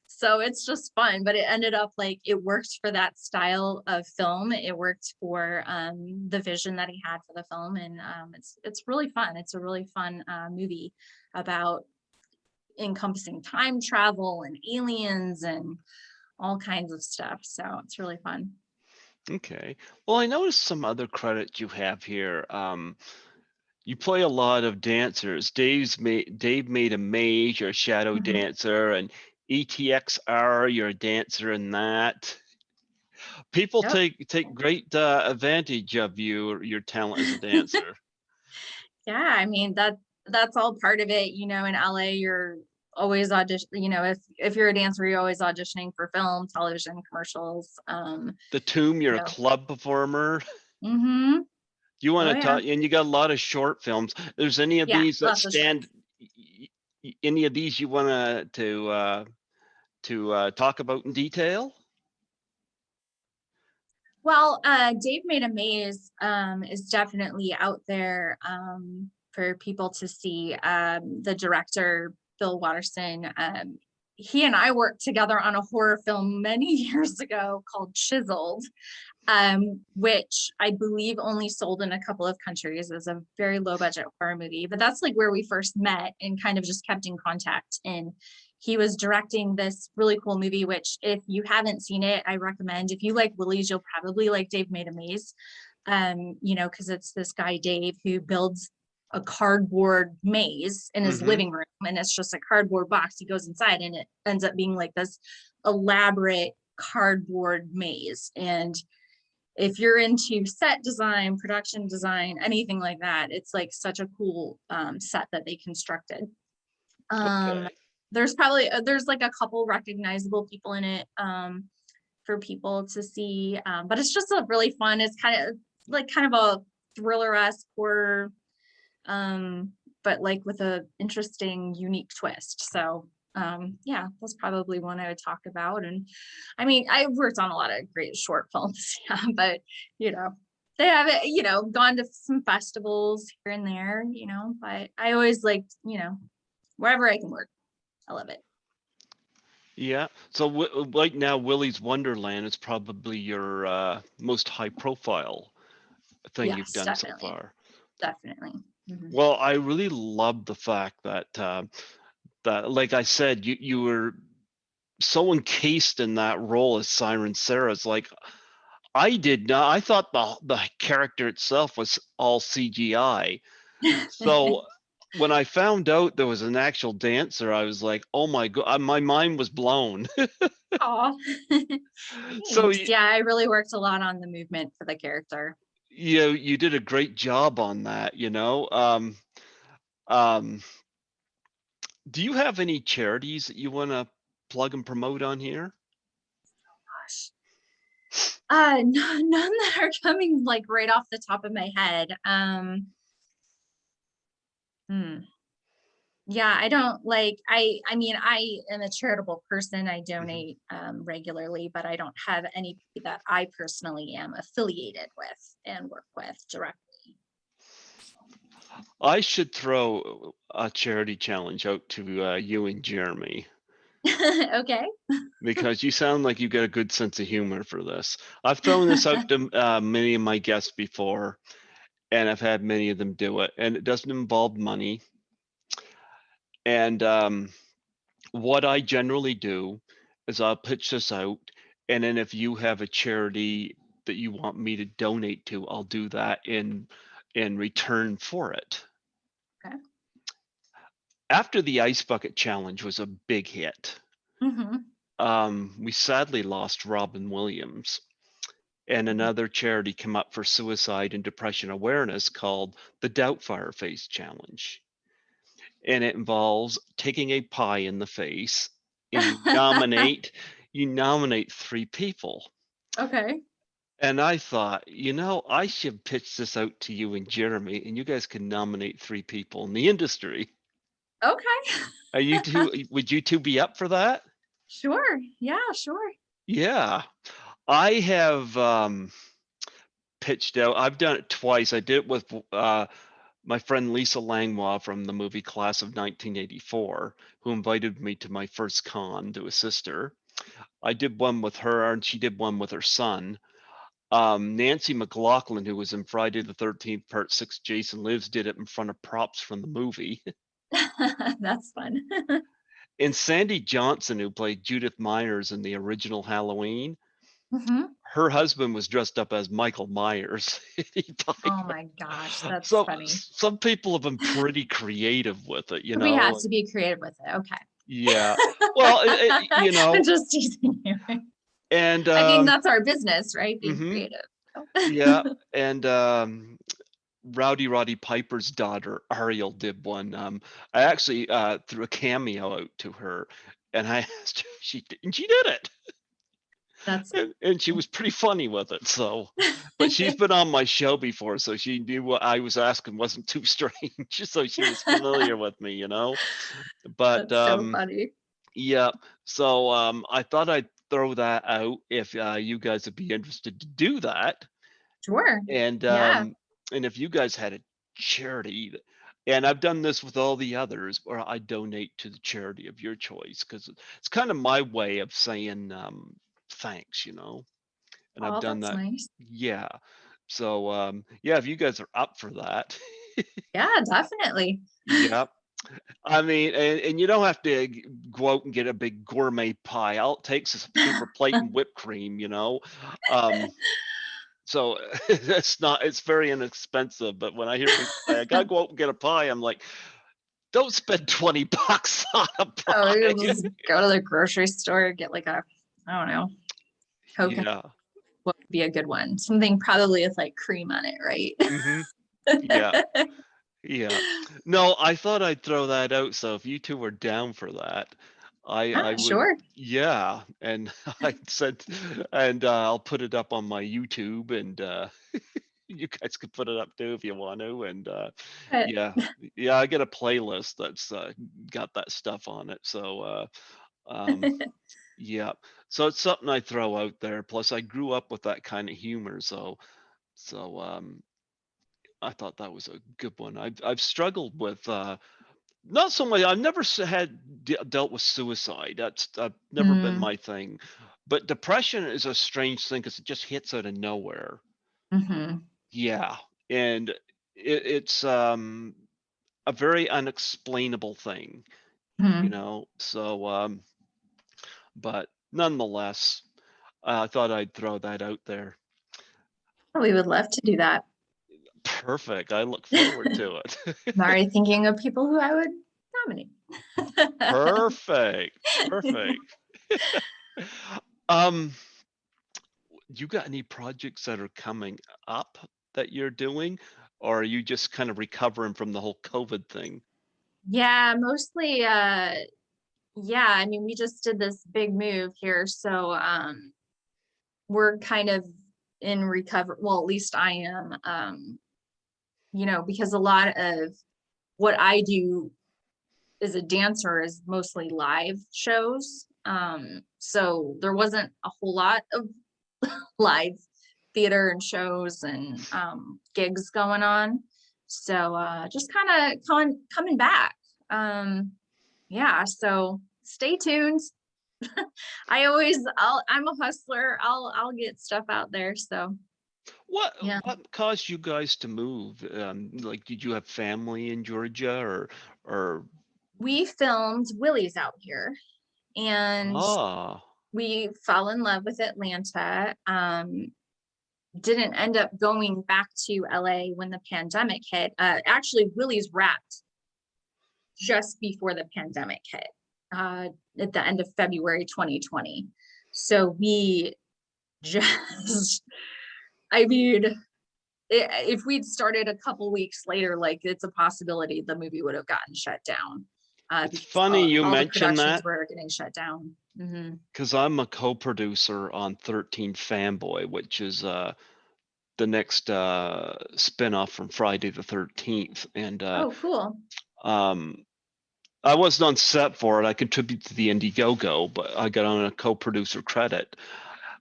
so it's just fun, but it ended up like it worked for that style of film. It worked for the vision that he had for the film, and it's really fun. It's a really fun movie about encompassing time travel and aliens and all kinds of stuff, so it's really fun. Okay. Well, I noticed some other credits you have here. You play a lot of dancers. Dave made a mage, you're a shadow Mhm. dancer, and ETXR, you're a dancer in that. People Yep. take great advantage of your talent as a dancer. Yeah, I mean that's all part of it. In LA, you're always audition. If you're a dancer, you're always auditioning for film, television, commercials. The Tomb, you're You a know. club performer. Mm-hmm. You want Oh to yeah, talk, and you got a lot of short films. There's any of yeah, these that lots of stand? shorts. Any of these you want to talk about in detail? Well, Dave Made a Maze is definitely out there for people to see. The director, Bill Watterson, he and I worked together on a horror film many years ago called Chiseled, which I believe only sold in a couple of countries. It was a very low budget horror movie, but that's like where we first met and kind of just kept in contact. And he was directing this really cool movie, which if you haven't seen it, I recommend. If you like Willy's, you'll probably like Dave Made a Maze. Because it's this guy, Dave, who builds a cardboard maze in his Mm-hmm. living room, and it's just a cardboard box. He goes inside and it ends up being like this elaborate cardboard maze. And if you're into set design, production design, anything like that, it's like such a cool set that they constructed. Um, Okay. there's like a couple recognizable people in it for people to see, but it's just a really fun. It's kind of a thriller-esque horror, but like with a interesting, unique twist. So yeah, that's probably one I would talk about. And I mean, I've worked on a lot of great short films, yeah, but you know. they haven't, gone to some festivals here and there, but I always liked, wherever I can work. I love it. Yeah. So right now, Willy's Wonderland is probably your most high profile thing you've Yes, done so definitely. far. Definitely. Hmm. Well, I really love the fact that like I said, you were so encased in that role as Siren Sara. It's like I did not. I thought the character itself was all CGI. So when I found out there was an actual dancer, I was like, "Oh my god!" My mind was blown. Aw. So Thanks. Yeah, I really worked a lot on the movement for the character. you did a great job on that. Um, do you have any charities that you want to plug and promote on here? Gosh. None that are coming like right off the top of my head. Hmm. Yeah, I don't like I mean I am a charitable person. I Mhm. donate regularly, but I don't have any that I personally am affiliated with and work with directly. I should throw a charity challenge out to you and Jeremy Okay. because you sound like you got a good sense of humor for this. I've thrown this out to many of my guests before, and I've had many of them do it, and it doesn't involve money. And what I generally do is I'll pitch this out, and then if you have a charity that you want me to donate to, I'll do that in return for it. Okay. After the Ice Bucket Challenge was a big hit, Hmm. we sadly lost Robin Williams, and another charity came up for suicide and depression awareness called the Doubtfire Face Challenge. And it involves taking a pie in the face and you nominate three people. Okay. And I thought, I should pitch this out to you and Jeremy, and you guys can nominate three people in the industry. Okay. Are you two? Would you two be up for that? Sure. Yeah, sure. Yeah, I have pitched out. I've done it twice. I did it with my friend Lisa Langlois from the movie Class of 1984, who invited me to my first con to assist her. I did one with her, and she did one with her son. Nancy McLaughlin, who was in Friday the 13th, Part 6, Jason Lives, did it in front of props from the movie. That's fun. And Sandy Johnson, who played Judith Myers in the original Halloween, Hmm. her husband was dressed up as Michael Myers. Oh my gosh, that's So funny. some people have been pretty creative with it, We have to be creative with it. Okay. Yeah. Well, I'm just teasing you. and I mean, that's our business, right? Being mhm, creative. yeah, and Rowdy Roddy Piper's daughter Ariel did one. I actually threw a cameo out to her, and I asked her, and she did it, That's and she was pretty funny with it. So, but she's been on my show before, so she knew what I was asking wasn't too strange, so she was familiar with me. But that's so funny. yeah, so I thought I'd throw that out if you guys would be interested to do that. Sure. And Yeah. if you guys had a charity, and I've done this with all the others, where I donate to the charity of your choice, because it's kind of my way of saying thanks. And I've Oh, done that's that. nice. Yeah. So yeah, if you guys are up for that, Yeah, definitely. yeah. I mean, and you don't have to go out and get a big gourmet pie. All it takes is a paper plate and whipped cream. Um, So it's very inexpensive. But when I hear people say, I gotta go out and get a pie, I'm like, don't spend $20 on a Oh, you'll pie. just go to the grocery store, get like I don't know, coconut. Yeah. What would be a good one? Something probably with like cream on it, right? Hmm. Yeah. Yeah. No, I thought I'd throw that out. So if you two were down for that, I Ah, would, sure. yeah. And I said, and I'll put it up on my YouTube, and you guys could put it up too if you want to. And But yeah, yeah, I get a playlist that's got that stuff on it. So um, yeah, so it's something I throw out there. Plus, I grew up with that kind of humor, so So I thought that was a good one. I've struggled with not so much. I've never dealt with suicide. That's never been Mm, my thing. But depression is a strange thing because it just hits out of nowhere. mm-hmm, Yeah, and it's a very unexplainable thing, you mm-hmm. know. So, but nonetheless, I thought I'd throw that out there. We would love to do that. Perfect. I look forward to I'm it. already thinking of people who I would nominate. Perfect. Perfect. Um, you got any projects that are coming up that you're doing, or are you just kind of recovering from the whole COVID thing? Yeah, mostly yeah, I mean we just did this big move here, so we're kind of in recover, well at least I am, because a lot of what I do as a dancer is mostly live shows. So there wasn't a whole lot of live theater and shows and gigs going on. So just kind of coming back. Um, yeah, so stay tuned. I'm a hustler. I'll get stuff out there. So What yeah. what caused you guys to move? Like, did you have family in Georgia, or We filmed Willy's out here and ah, we fell in love with Atlanta. Didn't end up going back to LA when the pandemic hit. Actually, Willy's wrapped just before the pandemic hit, at the end of February 2020. So we just, I mean, if we'd started a couple weeks later, like it's a possibility the movie would have gotten shut down, it's because funny you all the mention productions that were getting shut down. Mm-hmm. because I'm a co-producer on 13 Fanboy, which is the next spin-off from Friday the 13th, and Oh, cool. um I wasn't on set for it. I contributed to the Indiegogo, but I got on a co-producer credit.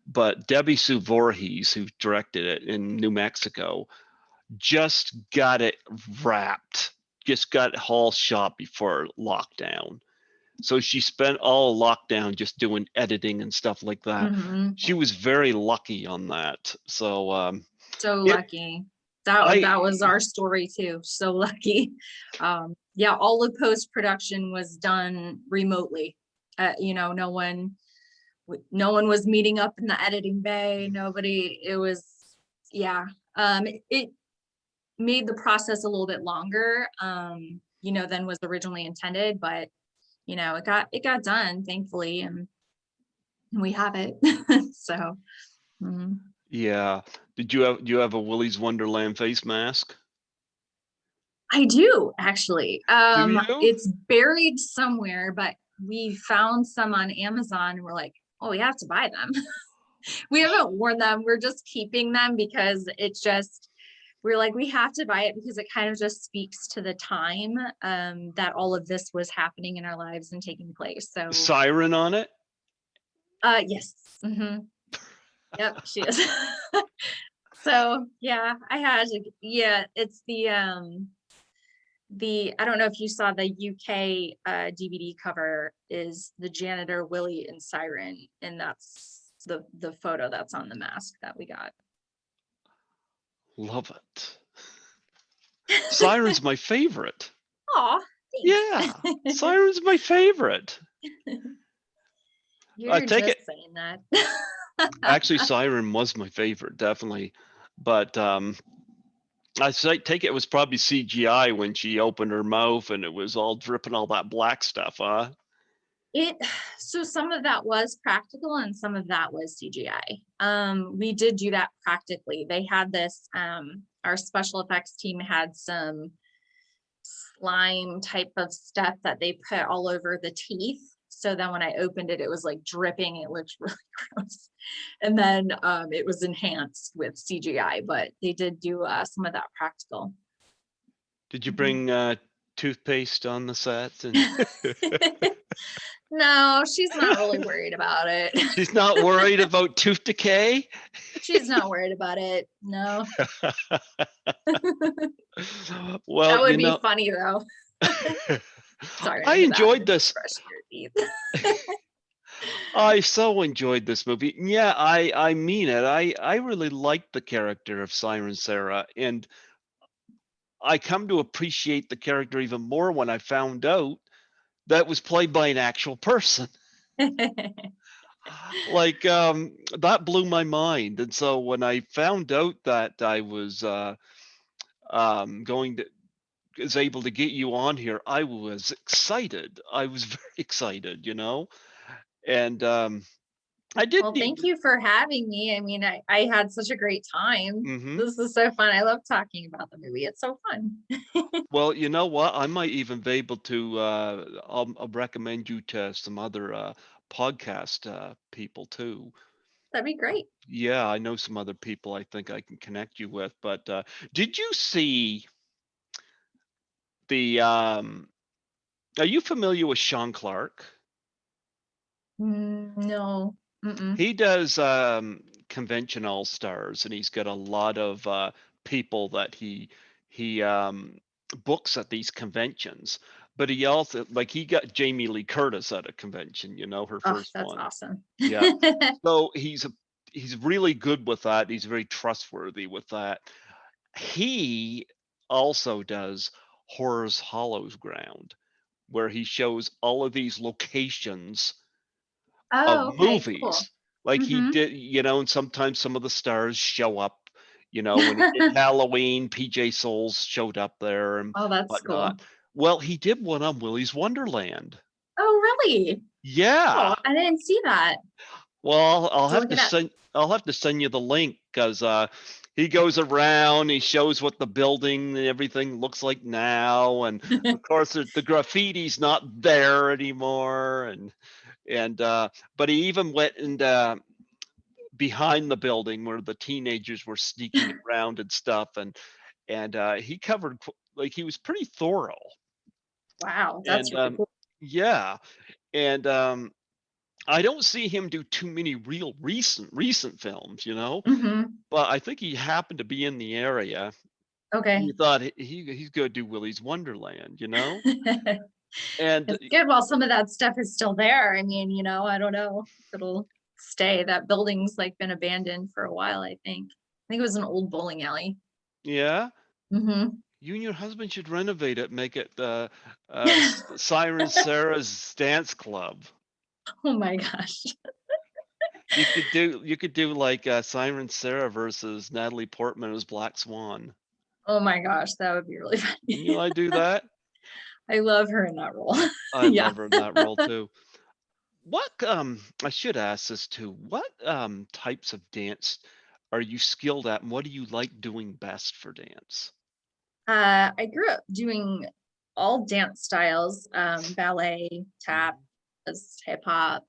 But Debbie Sue Voorhees, who directed it in New Mexico, just got it wrapped, just got it all shot before lockdown. So she spent all lockdown just doing editing and stuff like that. Mm-hmm. She was very lucky on that. So So it lucky. That I was our story too. So lucky. Yeah, all of post production was done remotely. No one was meeting up in the editing bay. Nobody. It was, yeah. It made the process a little bit longer, than was originally intended, but it got done, thankfully, and we have it. So. Mhm. yeah. Do you have a Willy's Wonderland face mask? I do actually. Do you? It's buried somewhere, but we found some on Amazon and we're like, oh, we have to buy them. We haven't worn them. We're just keeping them because we're like, we have to buy it because it kind of just speaks to the time that all of this was happening in our lives and taking place. So, Siren on it? yes. Hmm. Yep, she is. So yeah, yeah, it's I don't know if you saw the UK DVD cover is the janitor Willy and Siren, and that's the photo that's on the mask that we got. Love it. Siren's my favorite. Aw, thanks. Yeah, Siren's my favorite. I You're take just it. saying that. Actually, Siren was my favorite, definitely. But take it was probably CGI when she opened her mouth and it was all dripping all that black stuff, huh? It so some of that was practical and some of that was CGI. We did do that practically. They had this our special effects team had some slime type of stuff that they put all over the teeth. So then when I opened it, it was like dripping. It looked really gross. And then it was enhanced with CGI, but they did do some of that practical. Did you Mhm. bring toothpaste on the set? And No, she's not really worried about it. She's not worried about tooth decay? She's not worried about it. No. Well, That would be funny though. Sorry, I in the enjoyed bathroom this. brushing your teeth. I so enjoyed this movie. Yeah, I mean it. I really liked the character of Siren Sara, and I come to appreciate the character even more when I found out that was played by an actual person. Like, that blew my mind. And so when I found out that I was going to is able to get you on here, I was excited. I was very excited, you know? And I Well, didn't thank even you for having me. I mean, I had such a great time. hmm This is so fun. I love talking about the movie. It's so fun. Well, you know what? I might even be able to I'll recommend you to some other podcast people too. That'd be great. Yeah, I know some other people I think I can connect you with. But did you see the are you familiar with Sean Clark? No. Mm-mm. He does convention all stars, and he's got a lot of people that he books at these conventions. But he also, like, he got Jamie Lee Curtis at a convention, you know, her Oh, first that's one. awesome. Yeah. So he's really good with that. He's very trustworthy with that. He also does Horror's Hollows Ground, where he shows all of these locations of Oh, okay, cool. movies. Like he Mm-hmm. did, you know, and sometimes some of the stars show up. You know, when he did Halloween, PJ Souls showed up there and Oh, that's cool. whatnot. Well, he did one on Willy's Wonderland. Oh, really? Yeah. Oh, I didn't see that. Well, I'll To have look to it up. send I'll have to send you the link because he goes around, he shows what the building and everything looks like now, and of course the graffiti's not there anymore, and but he even went and behind the building where the teenagers were sneaking around and stuff, and he covered like he was pretty thorough, Wow, that's and really cool. yeah, and I don't see him do too many real recent films, you know, Mm-hmm. but I think he happened to be in the area. Okay. You thought he's gonna do Willy's Wonderland, you know, and It's good while some of that stuff is still there. I mean, I don't know if it'll stay. That building's like been abandoned for a while, I think. I think it was an old bowling alley. yeah, Mm-hmm. you and your husband should renovate it, make it Siren Sarah's dance club. Oh my gosh. You could do like Siren Sarah versus Natalie Portman as Black Swan. Oh my gosh, that would be really Wouldn't you funny. like to do that? I love her in that role. I Yeah. love her in that role too. What I should ask this too. What types of dance are you skilled at and what do you like doing best for dance? I grew up doing all dance styles, ballet, tap, Mhm. hip hop,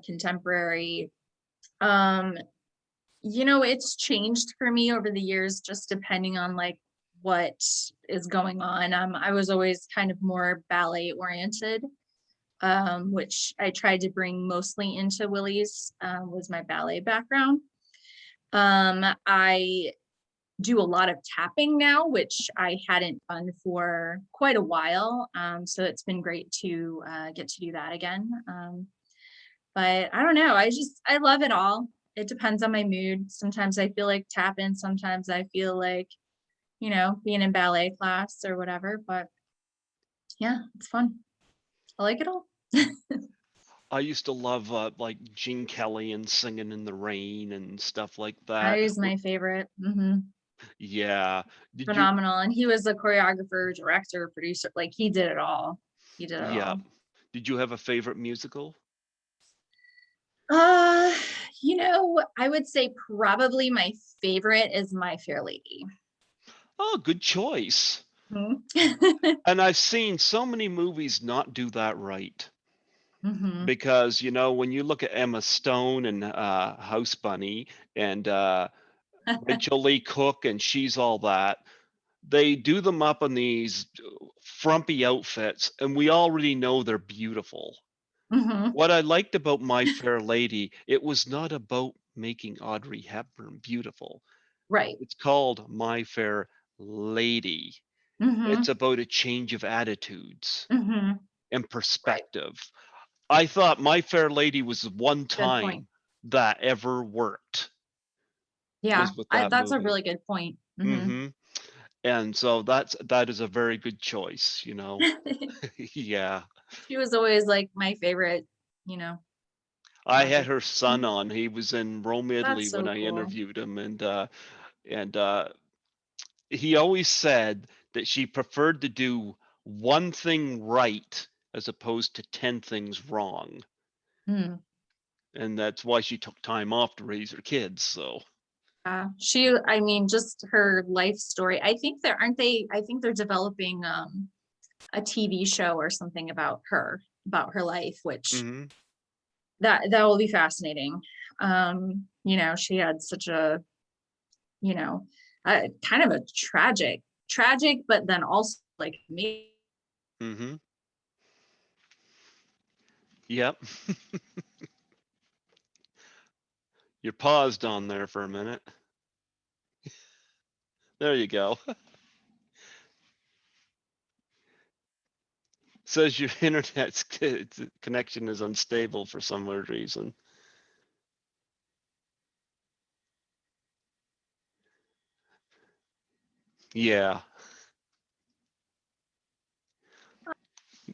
contemporary. Um, it's changed for me over the years, just depending on like what is going on. I was always kind of more ballet oriented, which I tried to bring mostly into Willy's, was my ballet background. I do a lot of tapping now, which I hadn't done for quite a while. So it's been great to get to do that again. But I don't know. I love it all. It depends on my mood. Sometimes I feel like tapping. Sometimes I feel like, being in ballet class or whatever. But yeah, it's fun. I like it all. I used to love like Gene Kelly and Singing in the Rain and stuff like that. He's my favorite. Yeah. Did you Phenomenal. And he was a choreographer, director, producer. Like he did it all. He did it yeah. all. Did you have a favorite musical? Uh, I would say probably my favorite is My Fair Lady. Oh, good choice. Mhm. And I've seen so many movies not do that right. Mhm. Because, you know, when you look at Emma Stone and House Bunny and Rachel Lee Cook and She's All That, they do them up in these frumpy outfits, and we already know they're beautiful. Hmm. What I liked about My Fair Lady, it was not about making Audrey Hepburn beautiful. Right. It's called My Fair Lady. It's Hmm. about a change of attitudes Hmm. and Right. perspective. I thought My Fair Lady was the one Good point. time that ever worked Yeah, was with that that's a movie. really good point. Hmm. Hmm. And so that is a very good choice, you know. Yeah. She was always like my favorite, you know, I had Audrey. her son on. He was in Rome, Italy That's when so I cool. interviewed him, and he always said that she preferred to do one thing right as opposed to 10 things wrong. Mm. And that's why she took time off to raise her kids. So, I mean, just her life story. I think I think they're developing a TV show or something about her life, which mhm, that will be fascinating. You know, she had such a, you know, kind of a tragic, but then also like me. mhm, yep. You're paused on there for a minute. There you go. Says your internet's connection is unstable for some weird reason. Yeah,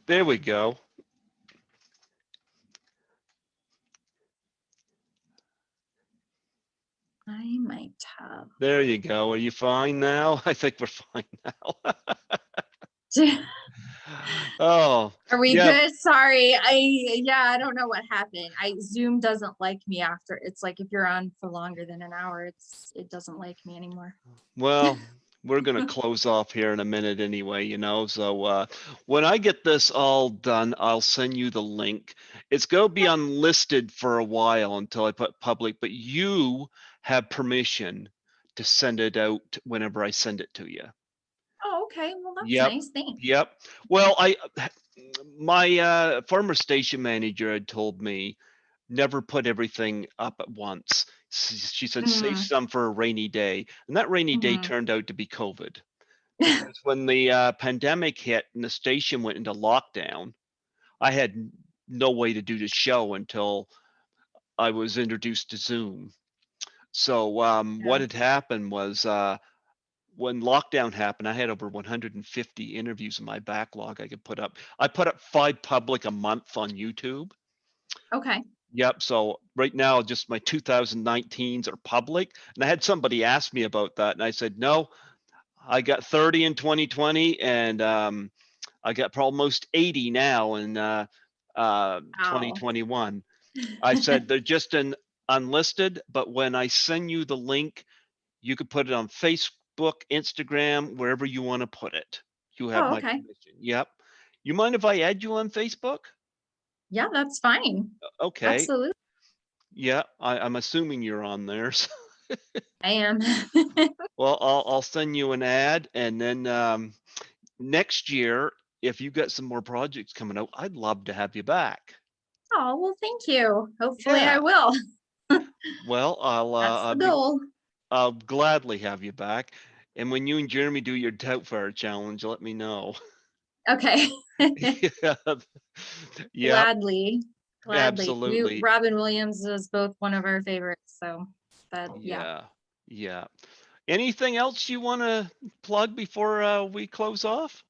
there we go. I might have. There you go. Are you fine now? I think we're fine now. Oh, Are we yeah. good? Sorry. I don't know what happened. Zoom doesn't like me after. It's like if you're on for longer than an hour, it doesn't like me anymore. Well, we're gonna close off here in a minute anyway, you know. So when I get this all done, I'll send you the link. It's gonna be unlisted for a while until I put public, but you have permission to send it out whenever I send it to you. Oh, okay. Well, that's Yep. nice. Thanks. Yep. Well, my former station manager had told me never put everything up at once. She said save Hmm. some for a rainy day, and that rainy day Hmm. turned out to be COVID. Because when the pandemic hit and the station went into lockdown, I had no way to do the show until I was introduced to Zoom. So Yeah. what had happened was when lockdown happened, I had over 150 interviews in my backlog I could put up. I put up 5 public a month on YouTube. Okay. Yep. So right now, just my 2019s are public. And I had somebody ask me about that, and I said, no, I got 30 in 2020, and I got almost 80 now in Wow. 2021. I said they're just an unlisted, but when I send you the link, you could put it on Facebook, Instagram, wherever you want to put it. You have Oh, my okay. permission. Yep. You mind if I add you on Facebook? Yeah, that's fine. Okay. Absolutely. Yeah, I'm assuming you're on there. So, I am. well, I'll send you an ad, and then next year, if you got some more projects coming out, I'd love to have you back. Oh, well, thank you. Hopefully I Yeah. will. Well, That's the goal. I'll gladly have you back. And when you and Jeremy do your Doubtfire challenge, let me know. Okay. Yeah. Yep, Gladly. Gladly. absolutely. Robin Williams is both one of our favorites. So that, yeah. Yeah. Yeah. Anything else you want to plug before we close off?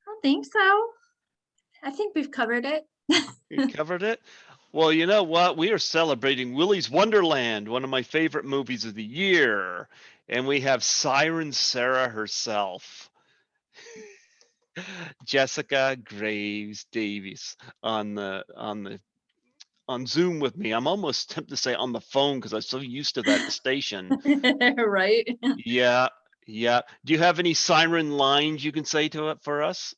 I don't think so. I think we've covered it. You covered it? Well, you know what? We are celebrating Willy's Wonderland, one of my favorite movies of the year. And we have Siren Sara herself, Jessica Graves Davies, on Zoom with me. I'm almost tempted to say on the phone because I'm so used to that station. Right. Yeah, yeah. Do you have any siren lines you can say to it for us?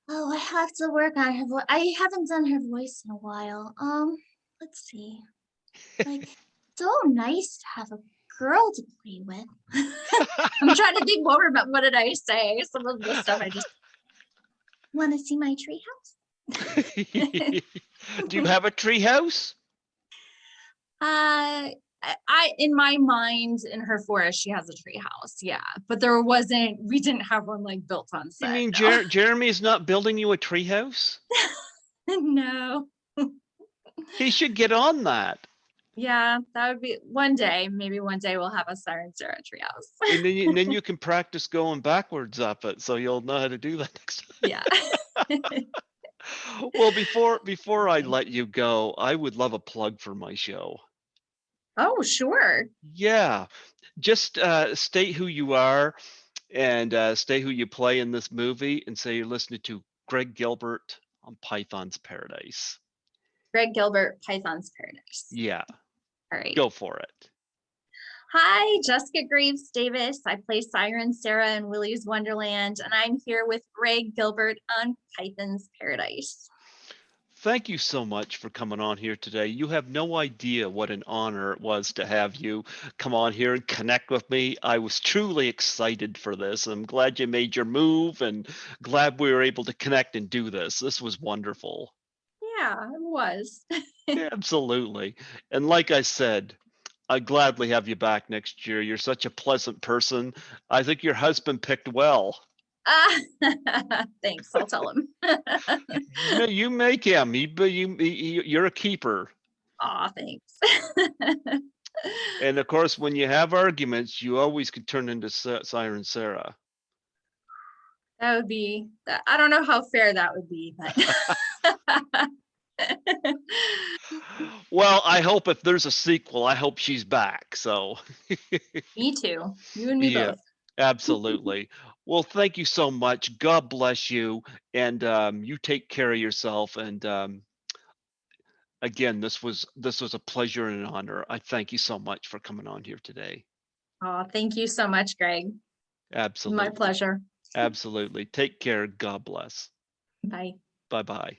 Oh, I have to work on her voice. I haven't done her voice in a while. Let's see. Like, so nice to have a girl to play with. I'm trying to think more about what did I say? Some of the stuff I just Want to see my treehouse? Do you have a tree house? In my mind, in her forest, she has a tree house. Yeah, but we didn't have one like built on You set. mean No. Jeremy is not building you a tree house? No. He should get on that. Yeah, that would be one day. Maybe one day we'll have a Siren Sara treehouse. And then you can practice going backwards up it, so you'll know how to do that next time. Yeah. Well, before I Thanks. let you go, I would love a plug for my show. Oh, sure. Yeah, just state who you are and state who you play in this movie, and say you're listening to Greg Gilbert on Python's Paradise. Greg Gilbert, Python's Paradise. Yeah, All right. go for it. Hi, Jessica Graves Davis. I play Siren Sara in Willy's Wonderland, and I'm here with Greg Gilbert on Python's Paradise. Thank you so much for coming on here today. You have no idea what an honor it was to have you come on here and connect with me. I was truly excited for this. I'm glad you made your move and glad we were able to connect and do this. This was wonderful. Yeah, it was. Yeah, absolutely. And like I said, I'd gladly have you back next year. You're such a pleasant person. I think your husband picked well. Thanks, I'll tell him. You make him. You're a keeper. Aw, thanks. And of course, when you have arguments, you always can turn into Siren Sara. That would be, I don't know how fair that would be, but. Well, I hope if there's a sequel, I hope she's back. So, Me too. You and me yeah, both. absolutely. Well, thank you so much. God bless you. And you take care of yourself. And again, this was a pleasure and an honor. I thank you so much for coming on here today. Oh, thank you so much, Greg. Absolutely. My pleasure. Absolutely. Take care. God bless. Bye. Bye bye.